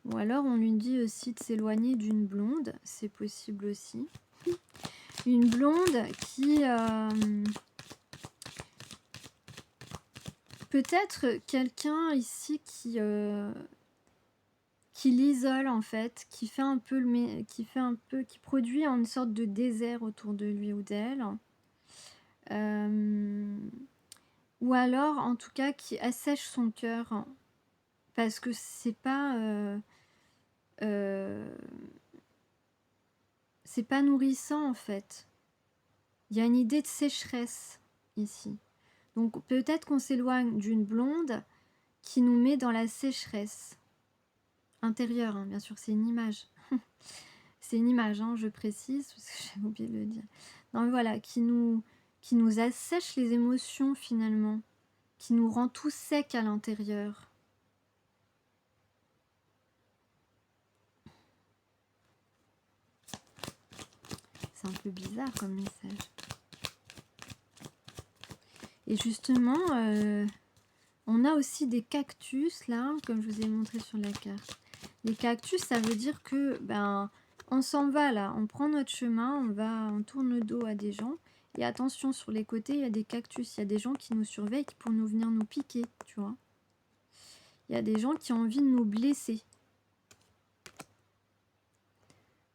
Ou alors on lui dit aussi de s'éloigner d'une blonde, c'est possible aussi. Une blonde qui... peut-être quelqu'un ici qui l'isole en fait, qui produit une sorte de désert autour de lui ou d'elle. Ou alors en tout cas qui assèche son cœur parce que c'est pas nourrissant en fait. il y a une idée de sécheresse ici. Donc peut-être qu'on s'éloigne d'une blonde qui nous met dans la sécheresse intérieure, hein, bien sûr, c'est une image. C'est une image, hein, je précise, parce que j'ai oublié de le dire. Non, mais voilà, qui nous assèche les émotions finalement, qui nous rend tout sec à l'intérieur. C'est un peu bizarre comme message. Et justement, on a aussi des cactus là, comme je vous ai montré sur la carte. Les cactus, ça veut dire que ben on s'en va là, on prend notre chemin, on tourne le dos à des gens. Et attention, sur les côtés, il y a des cactus, il y a des gens qui nous surveillent pour nous venir nous piquer, tu vois. Il y a des gens qui ont envie de nous blesser.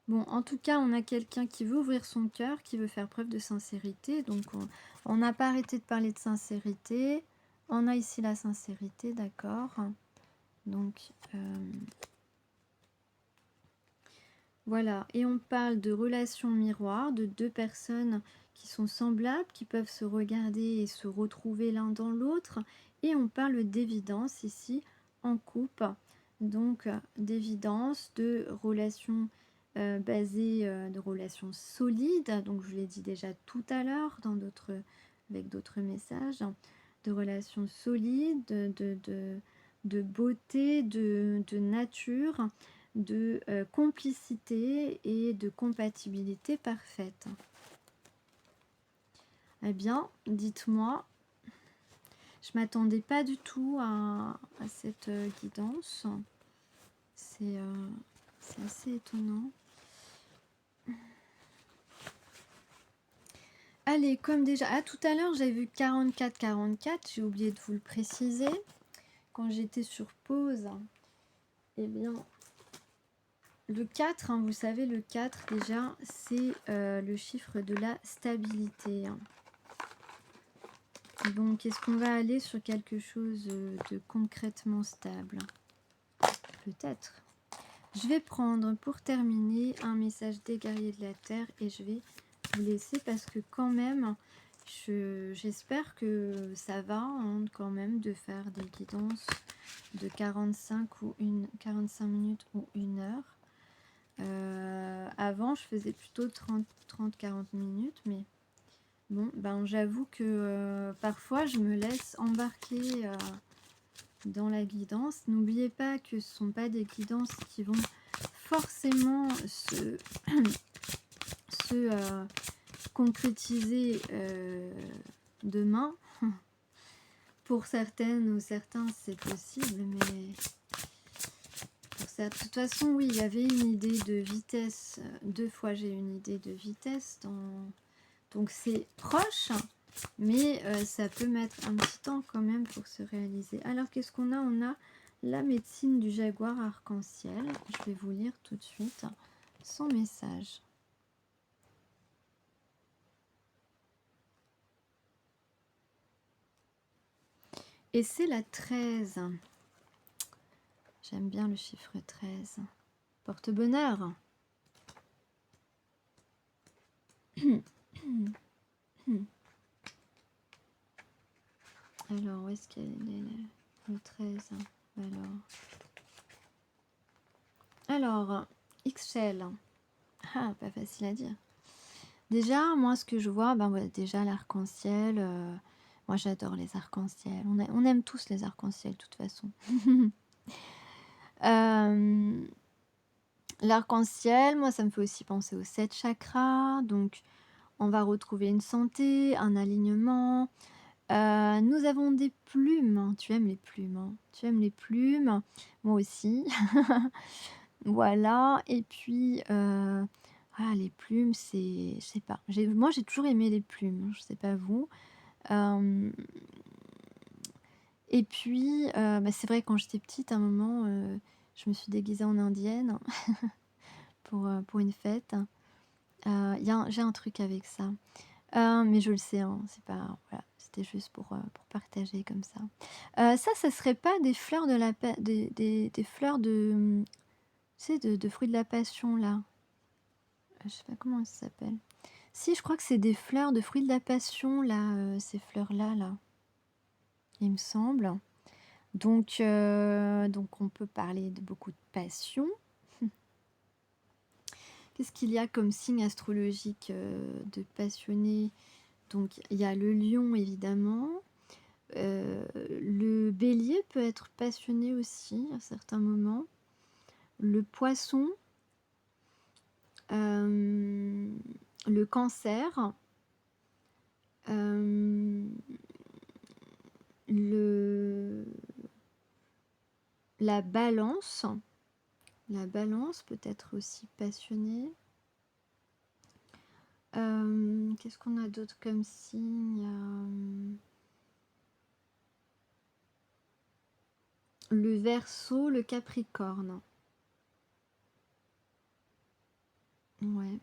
Bon, en tout cas, on a quelqu'un qui veut ouvrir son cœur, qui veut faire preuve de sincérité. Donc, on n'a pas arrêté de parler de sincérité. On a ici la sincérité, d'accord. Donc, voilà. Et on parle de relations miroirs, de deux personnes qui sont semblables, qui peuvent se regarder et se retrouver l'un dans l'autre. Et on parle d'évidence ici, en couple. Donc, d'évidence, de relations basées, de relations solides. Donc, je l'ai dit déjà tout à l'heure avec d'autres messages. De relations solides, de beauté, de nature, de complicité et de compatibilité parfaite. Eh bien, dites-moi, je m'attendais pas du tout à cette guidance. C'est assez étonnant. Allez, comme déjà... Ah, tout à l'heure, j'avais vu 44-44, j'ai oublié de vous le préciser. Quand j'étais sur pause, eh bien... Le 4, hein, vous savez, le 4 déjà, c'est le chiffre de la stabilité. Donc, est-ce qu'on va aller sur quelque chose de concrètement stable? Peut-être. Je vais prendre pour terminer un message des guerriers de la Terre et je vais vous laisser parce que quand même, j'espère que ça va hein, quand même de faire des guidances de 45 minutes ou 1 heure. Avant, je faisais plutôt 30-40 minutes, mais bon, ben, j'avoue que parfois, je me laisse embarquer dans la guidance. N'oubliez pas que ce ne sont pas des guidances qui vont forcément se concrétiser demain. Pour certaines ou certains, c'est possible, mais... De toute façon, oui, il y avait une idée de vitesse. 2 fois, j'ai une idée de vitesse. Donc, c'est proche, mais ça peut mettre un petit temps quand même pour se réaliser. Alors, qu'est-ce qu'on a? On a la médecine du jaguar arc-en-ciel. Je vais vous lire tout de suite son message. Et c'est la 13. J'aime bien le chiffre 13. Porte-bonheur. Alors, où est-ce qu'elle est le 13? Alors, XL. Ah, pas facile à dire. Déjà, moi, ce que je vois, ben ouais, déjà l'arc-en-ciel. Moi, j'adore les arcs-en-ciel. On aime tous les arcs-en-ciel, de toute façon. L'arc-en-ciel, moi, ça me fait aussi penser aux 7 chakras. Donc, on va retrouver une santé, un alignement. Nous avons des plumes. Tu aimes les plumes, hein. Tu aimes les plumes. Moi aussi. Voilà. Et puis, les plumes, c'est... Je sais pas. Moi, j'ai toujours aimé les plumes. Je sais pas vous. Et puis, c'est vrai, quand j'étais petite, à un moment, je me suis déguisée en indienne pour une fête. J'ai un truc avec ça. Mais je le sais, hein, c'est pas... Voilà, c'était juste pour partager comme ça. Ça serait pas des fleurs de la... Des fleurs de... Tu sais, de fruits de la passion, là. Je sais pas comment ça s'appelle. Si, je crois que c'est des fleurs de fruits de la passion là, ces fleurs-là, là, il me semble. Donc on peut parler de beaucoup de passion. Qu'est-ce qu'il y a comme signe astrologique, de passionné? Donc il y a le lion évidemment, le bélier peut être passionné aussi à certains moments, le poisson, hem, le cancer, hem, le la balance. La balance peut être aussi passionnée. Qu'est-ce qu'on a d'autre comme signe? Le Verseau, le Capricorne. Ouais.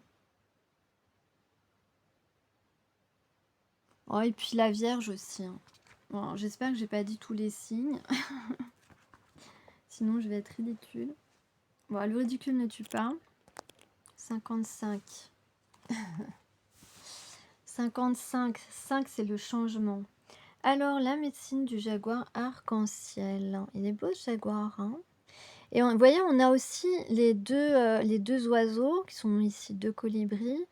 Oh et puis la Vierge aussi, hein. Bon, j'espère que j'ai pas dit tous les signes, sinon je vais être ridicule. Bon, le ridicule ne tue pas. 55. 55, 5 c'est le changement. Alors la médecine du jaguar arc-en-ciel. Il est beau ce jaguar, hein? Et vous voyez, on a aussi les deux oiseaux qui sont ici, 2 colibris.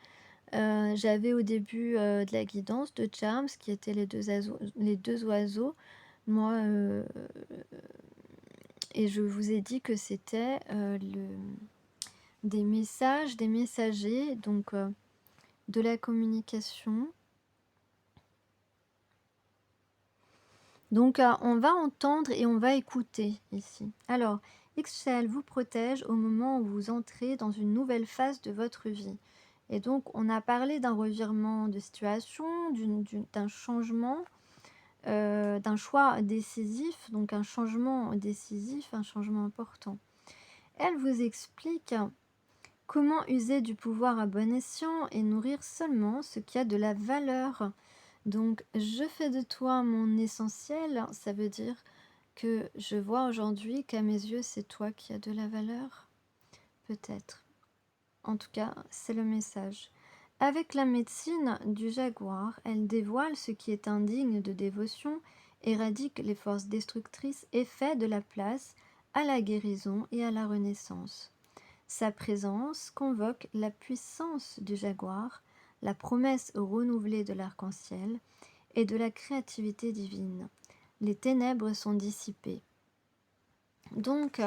J'avais au début, de la guidance de Charms qui étaient les 2 oiseaux. Moi, et je vous ai dit que c'était, des messages, des messagers, donc de la communication. Donc on va entendre et on va écouter ici. Alors, Ixchel vous protège au moment où vous entrez dans une nouvelle phase de votre vie. Et donc, on a parlé d'un revirement de situation, d'un changement, d'un choix décisif, donc un changement décisif, un changement important. Elle vous explique comment user du pouvoir à bon escient et nourrir seulement ce qui a de la valeur. Donc, je fais de toi mon essentiel, ça veut dire que je vois aujourd'hui qu'à mes yeux, c'est toi qui as de la valeur. Peut-être. En tout cas, c'est le message. Avec la médecine du jaguar, elle dévoile ce qui est indigne de dévotion, éradique les forces destructrices et fait de la place à la guérison et à la renaissance. Sa présence convoque la puissance du jaguar, la promesse renouvelée de l'arc-en-ciel et de la créativité divine. Les ténèbres sont dissipées. Donc,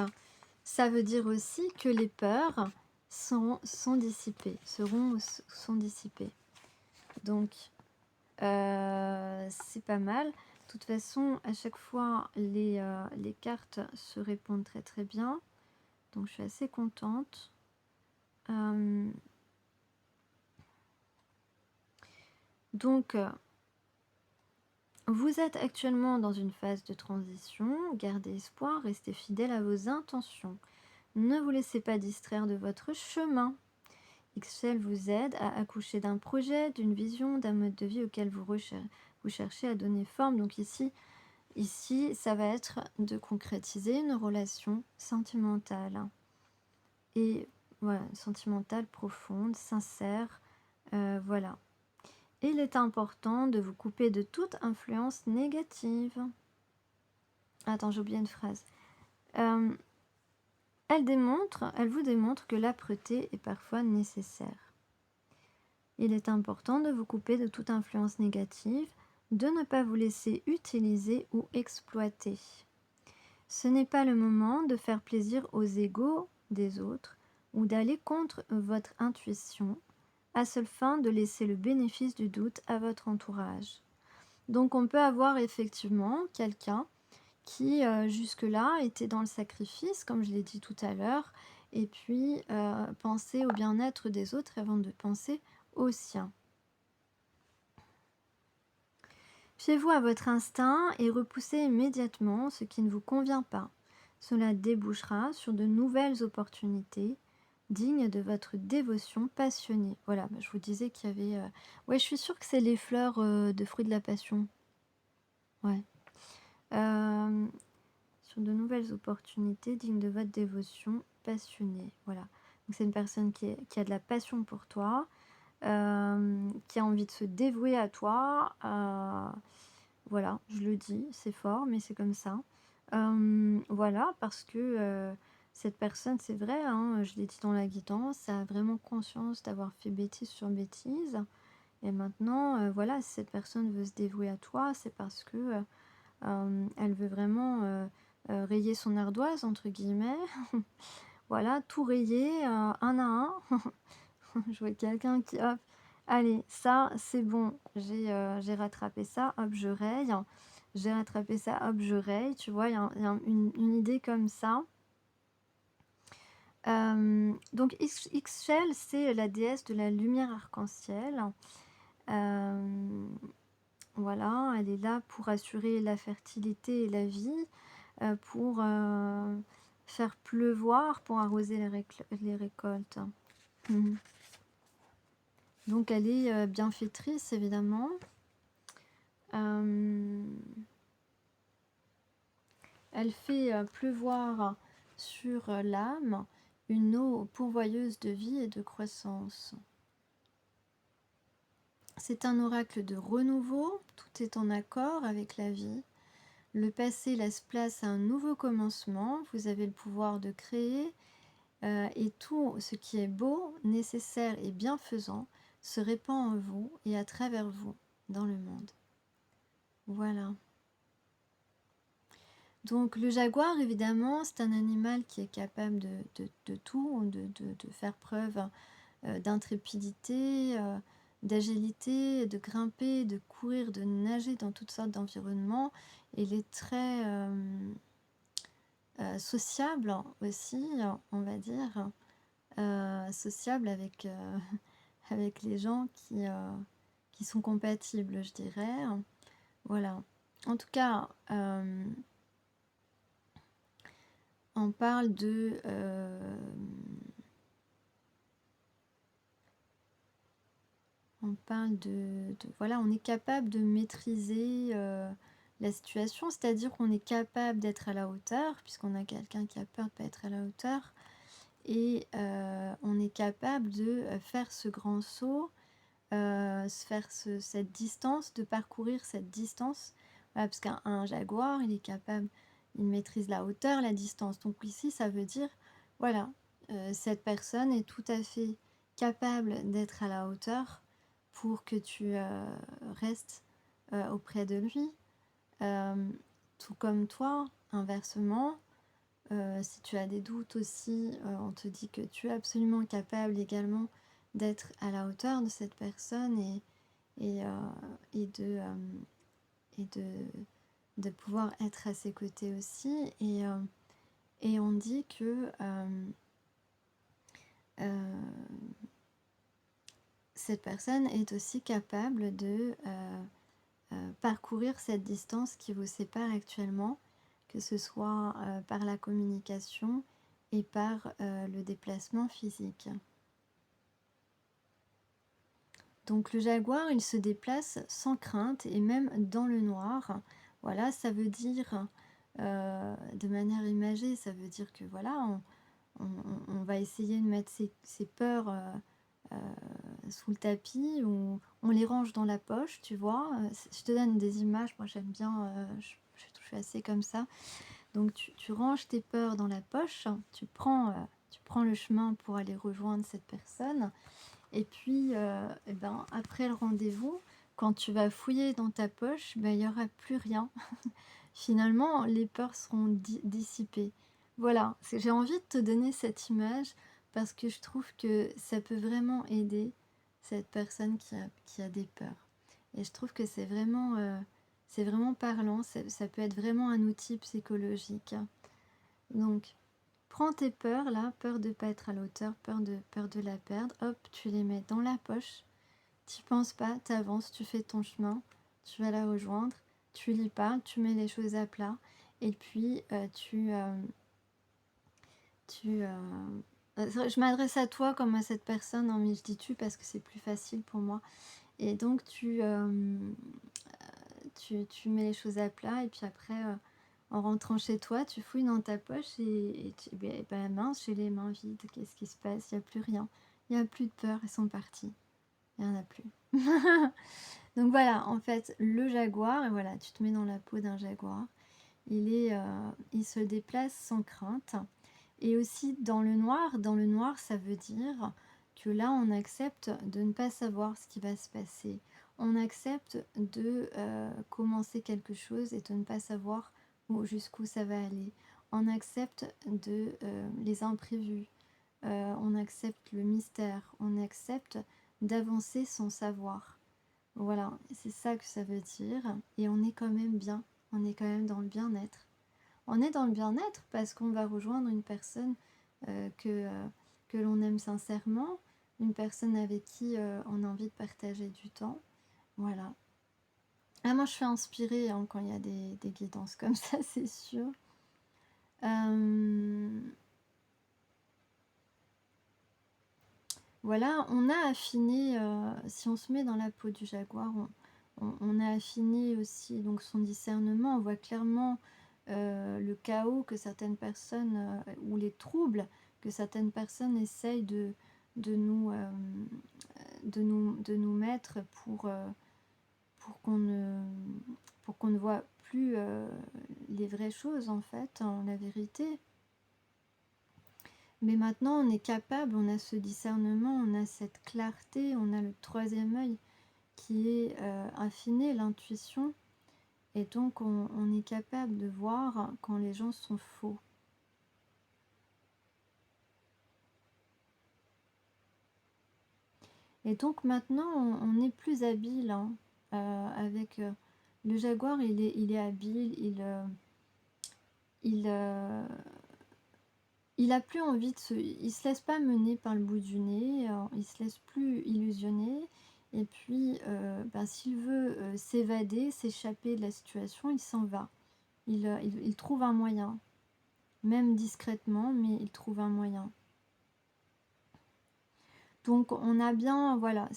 ça veut dire aussi que les peurs sont dissipées, sont dissipées. Donc, c'est pas mal. De toute façon, à chaque fois, les cartes se répondent très très bien. Donc, je suis assez contente. Donc, vous êtes actuellement dans une phase de transition. Gardez espoir, restez fidèle à vos intentions. Ne vous laissez pas distraire de votre chemin. Ixchel vous aide à accoucher d'un projet, d'une vision, d'un mode de vie auquel vous cherchez à donner forme. Donc ici, ça va être de concrétiser une relation sentimentale. Et voilà, sentimentale, profonde, sincère. Voilà. Et il est important de vous couper de toute influence négative. Attends, j'ai oublié une phrase. Elle vous démontre que l'âpreté est parfois nécessaire. Il est important de vous couper de toute influence négative, de ne pas vous laisser utiliser ou exploiter. Ce n'est pas le moment de faire plaisir aux égos des autres ou d'aller contre votre intuition, à seule fin de laisser le bénéfice du doute à votre entourage. Donc on peut avoir effectivement quelqu'un qui jusque-là était dans le sacrifice, comme je l'ai dit tout à l'heure, et puis penser au bien-être des autres avant de penser au sien. Fiez-vous à votre instinct et repoussez immédiatement ce qui ne vous convient pas. Cela débouchera sur de nouvelles opportunités dignes de votre dévotion passionnée. Voilà, je vous disais qu'il y avait... Ouais, je suis sûre que c'est les fleurs de fruits de la passion. Ouais. Sur de nouvelles opportunités dignes de votre dévotion passionnée. Voilà. Donc c'est une personne qui a de la passion pour toi. qui a envie de se dévouer à toi. Voilà, je le dis, c'est fort, mais c'est comme ça. Voilà, parce que cette personne, c'est vrai, hein, je l'ai dit dans la guidance, ça a vraiment conscience d'avoir fait bêtise sur bêtise. Et maintenant, voilà, si cette personne veut se dévouer à toi, c'est parce que elle veut vraiment rayer son ardoise, entre guillemets. Voilà, tout rayer un à un. Je vois quelqu'un qui, hop, allez, ça, c'est bon, j'ai rattrapé ça, hop, je raye. J'ai rattrapé ça, hop, je raye. Tu vois, il y a une idée comme ça. Donc, Ixchel, c'est la déesse de la lumière arc-en-ciel. Voilà, elle est là pour assurer la fertilité et la vie, pour faire pleuvoir, pour arroser les récoltes. Mhm. Donc elle est bienfaitrice, évidemment. Elle fait pleuvoir sur l'âme une eau pourvoyeuse de vie et de croissance. C'est un oracle de renouveau, tout est en accord avec la vie. Le passé laisse place à un nouveau commencement, vous avez le pouvoir de créer, et tout ce qui est beau, nécessaire et bienfaisant se répand en vous et à travers vous dans le monde. Voilà. Donc le jaguar, évidemment, c'est un animal qui est capable de tout, de faire preuve d'intrépidité, d'agilité, de grimper, de courir, de nager dans toutes sortes d'environnements. Il est très sociable aussi, on va dire, sociable avec, avec les gens qui sont compatibles, je dirais. Voilà. En tout cas, on parle de... voilà, on est capable de maîtriser la situation, c'est-à-dire qu'on est capable d'être à la hauteur, puisqu'on a quelqu'un qui a peur de ne pas être à la hauteur, et on est capable de faire ce grand saut, faire cette distance, de parcourir cette distance. Voilà, parce qu'un jaguar, il est capable, il maîtrise la hauteur, la distance. Donc ici, ça veut dire, voilà, cette personne est tout à fait capable d'être à la hauteur pour que tu restes auprès de lui. Tout comme toi, inversement, si tu as des doutes aussi, on te dit que tu es absolument capable également d'être à la hauteur de cette personne et, et de pouvoir être à ses côtés aussi. Et on dit que cette personne est aussi capable de parcourir cette distance qui vous sépare actuellement, que ce soit par la communication et par le déplacement physique. Donc le jaguar, il se déplace sans crainte et même dans le noir. Voilà, ça veut dire, de manière imagée, ça veut dire que voilà, on va essayer de mettre ses peurs sous le tapis ou on les range dans la poche, tu vois. Je te donne des images, moi j'aime bien, je suis assez comme ça. Donc tu ranges tes peurs dans la poche, tu prends le chemin pour aller rejoindre cette personne. Et puis, eh ben, après le rendez-vous, quand tu vas fouiller dans ta poche, ben, il n'y aura plus rien. Finalement, les peurs seront dissipées. Voilà, j'ai envie de te donner cette image parce que je trouve que ça peut vraiment aider cette personne qui a des peurs. Et je trouve que c'est vraiment parlant, ça peut être vraiment un outil psychologique. Donc, prends tes peurs là, peur de ne pas être à la hauteur, peur de la perdre, hop, tu les mets dans la poche, tu penses pas, tu avances, tu fais ton chemin, tu vas la rejoindre, tu lui parles, tu mets les choses à plat, et puis je m'adresse à toi comme à cette personne, hein, mais je dis tu parce que c'est plus facile pour moi. Et donc tu mets les choses à plat, et puis après... en rentrant chez toi, tu fouilles dans ta poche et mince, j'ai les mains vides, qu'est-ce qui se passe? Il n'y a plus rien. Il n'y a plus de peur, elles sont parties. il n'y en a plus. Donc voilà, en fait, le jaguar, et voilà, tu te mets dans la peau d'un jaguar, il se déplace sans crainte. Et aussi dans le noir, ça veut dire que là, on accepte de ne pas savoir ce qui va se passer. On accepte de commencer quelque chose et de ne pas savoir jusqu'où ça va aller. On accepte les imprévus. On accepte le mystère. On accepte d'avancer sans savoir. Voilà, c'est ça que ça veut dire. Et on est quand même bien. On est quand même dans le bien-être. On est dans le bien-être parce qu'on va rejoindre une personne que l'on aime sincèrement, une personne avec qui on a envie de partager du temps. Voilà. Ah, moi, je suis inspirée hein, quand il y a des guidances comme ça, c'est sûr. Voilà, on a affiné, si on se met dans la peau du jaguar, on a affiné aussi donc son discernement. On voit clairement le chaos que certaines personnes, ou les troubles que certaines personnes essayent de nous, de nous mettre pour qu'on ne, pour qu'on ne voit plus les vraies choses en fait, hein, la vérité. Mais maintenant, on est capable, on a ce discernement, on a cette clarté, on a le troisième œil qui est affiné, l'intuition. Et donc, on est capable de voir quand les gens sont faux. Et donc, maintenant, on est plus habile hein, avec... le jaguar, il est habile, il a plus envie de se... Il se laisse pas mener par le bout du nez, il se laisse plus illusionner. Et puis, s'il veut s'évader, s'échapper de la situation, il s'en va. Il trouve un moyen, même discrètement, mais il trouve un moyen. Donc, on a bien, voilà,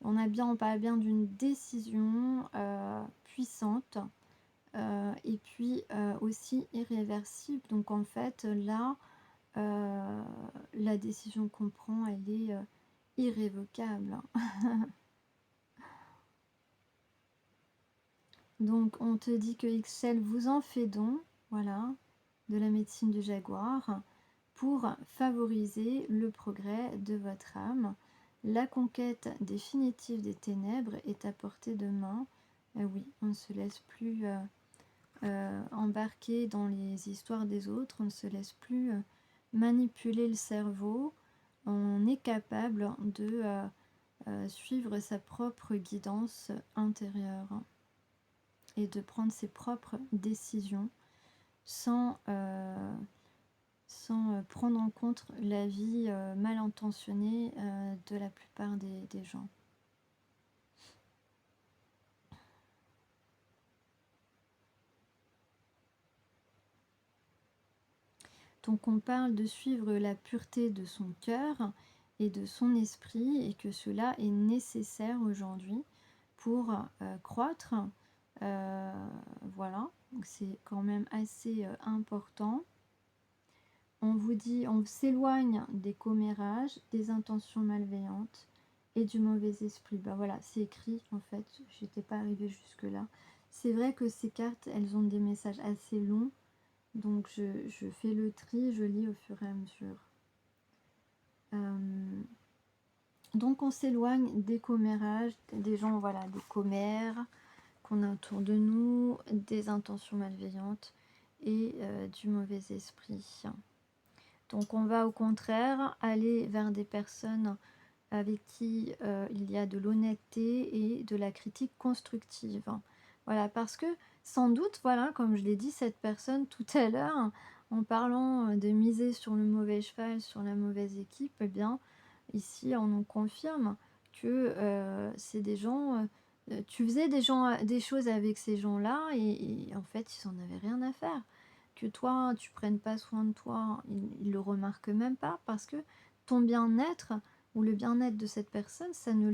on parle bien d'une décision puissante et puis aussi irréversible. Donc, en fait, là, la décision qu'on prend, elle est irrévocable. Donc on te dit que XL vous en fait don, voilà, de la médecine du jaguar, pour favoriser le progrès de votre âme. La conquête définitive des ténèbres est à portée de main. Oui, on ne se laisse plus embarquer dans les histoires des autres, on ne se laisse plus manipuler le cerveau. On est capable de suivre sa propre guidance intérieure et de prendre ses propres décisions sans prendre en compte l'avis mal intentionné de la plupart des gens. Donc on parle de suivre la pureté de son cœur et de son esprit et que cela est nécessaire aujourd'hui pour croître. Voilà, donc c'est quand même assez important. On vous dit, on s'éloigne des commérages, des intentions malveillantes et du mauvais esprit. Ben voilà, c'est écrit en fait, j'étais pas arrivée jusque là. C'est vrai que ces cartes, elles ont des messages assez longs, donc je fais le tri, je lis au fur et à mesure. Donc on s'éloigne des commérages, des gens, voilà, des commères qu'on a autour de nous, des intentions malveillantes et du mauvais esprit. Donc on va au contraire aller vers des personnes avec qui il y a de l'honnêteté et de la critique constructive. Voilà, parce que sans doute, voilà, comme je l'ai dit, cette personne tout à l'heure, en parlant de miser sur le mauvais cheval, sur la mauvaise équipe, eh bien, ici, on nous confirme que c'est des gens... tu faisais des choses avec ces gens-là et en fait, ils n'en avaient rien à faire. Que toi, tu prennes pas soin de toi, ils le remarquent même pas parce que ton bien-être ou le bien-être de cette personne, ça ne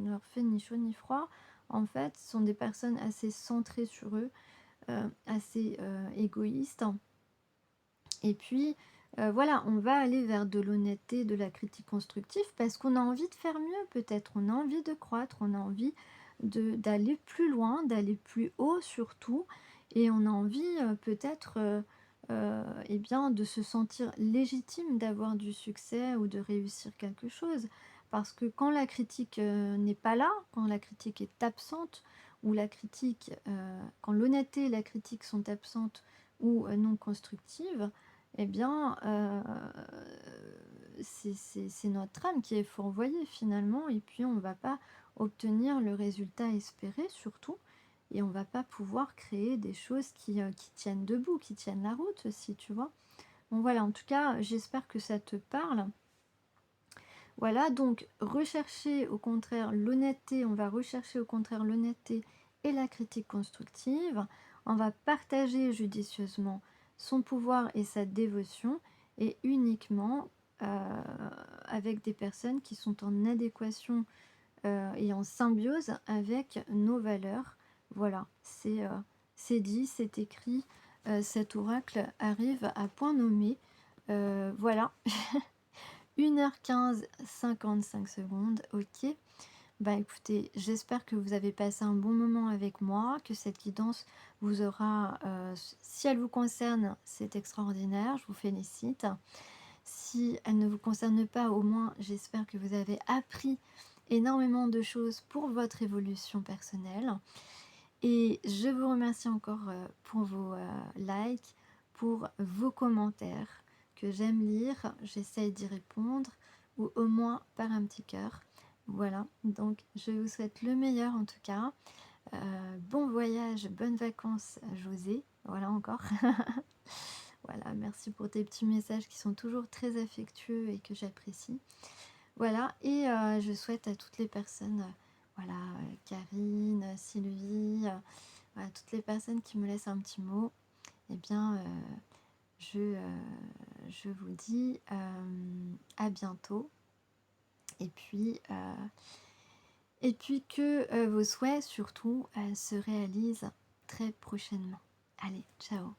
leur fait ni chaud ni froid. En fait, ce sont des personnes assez centrées sur eux, assez égoïstes. Et puis, Voilà, on va aller vers de l'honnêteté, de la critique constructive parce qu'on a envie de faire mieux peut-être, on a envie de croître, on a envie d'aller plus loin, d'aller plus haut surtout et on a envie, peut-être, et bien, de se sentir légitime d'avoir du succès ou de réussir quelque chose. Parce que quand la critique, n'est pas là, quand la critique est absente ou la critique, quand l'honnêteté et la critique sont absentes ou, non constructives, eh bien, c'est notre âme qui est fourvoyée finalement et puis on va pas obtenir le résultat espéré surtout et on va pas pouvoir créer des choses qui tiennent debout, qui tiennent la route aussi, tu vois? Bon voilà, en tout cas, j'espère que ça te parle. Voilà, donc rechercher au contraire l'honnêteté, on va rechercher au contraire l'honnêteté et la critique constructive. On va partager judicieusement son pouvoir et sa dévotion et uniquement avec des personnes qui sont en adéquation et en symbiose avec nos valeurs. Voilà, c'est dit, c'est écrit, cet oracle arrive à point nommé. Voilà, 1h15, 55 secondes, ok. Bah écoutez, j'espère que vous avez passé un bon moment avec moi, que cette guidance vous aura, si elle vous concerne, c'est extraordinaire, je vous félicite. Si elle ne vous concerne pas, au moins j'espère que vous avez appris énormément de choses pour votre évolution personnelle. Et je vous remercie encore pour vos likes, pour vos commentaires que j'aime lire. J'essaye d'y répondre ou au moins par un petit cœur. Voilà, donc je vous souhaite le meilleur en tout cas. Bon voyage, bonnes vacances, José. Voilà encore. Voilà, merci pour tes petits messages qui sont toujours très affectueux et que j'apprécie. Voilà, et je souhaite à toutes les personnes, voilà, Karine, Sylvie, voilà, toutes les personnes qui me laissent un petit mot, eh bien, je vous dis à bientôt. Et puis que vos souhaits, surtout, se réalisent très prochainement. Allez, ciao!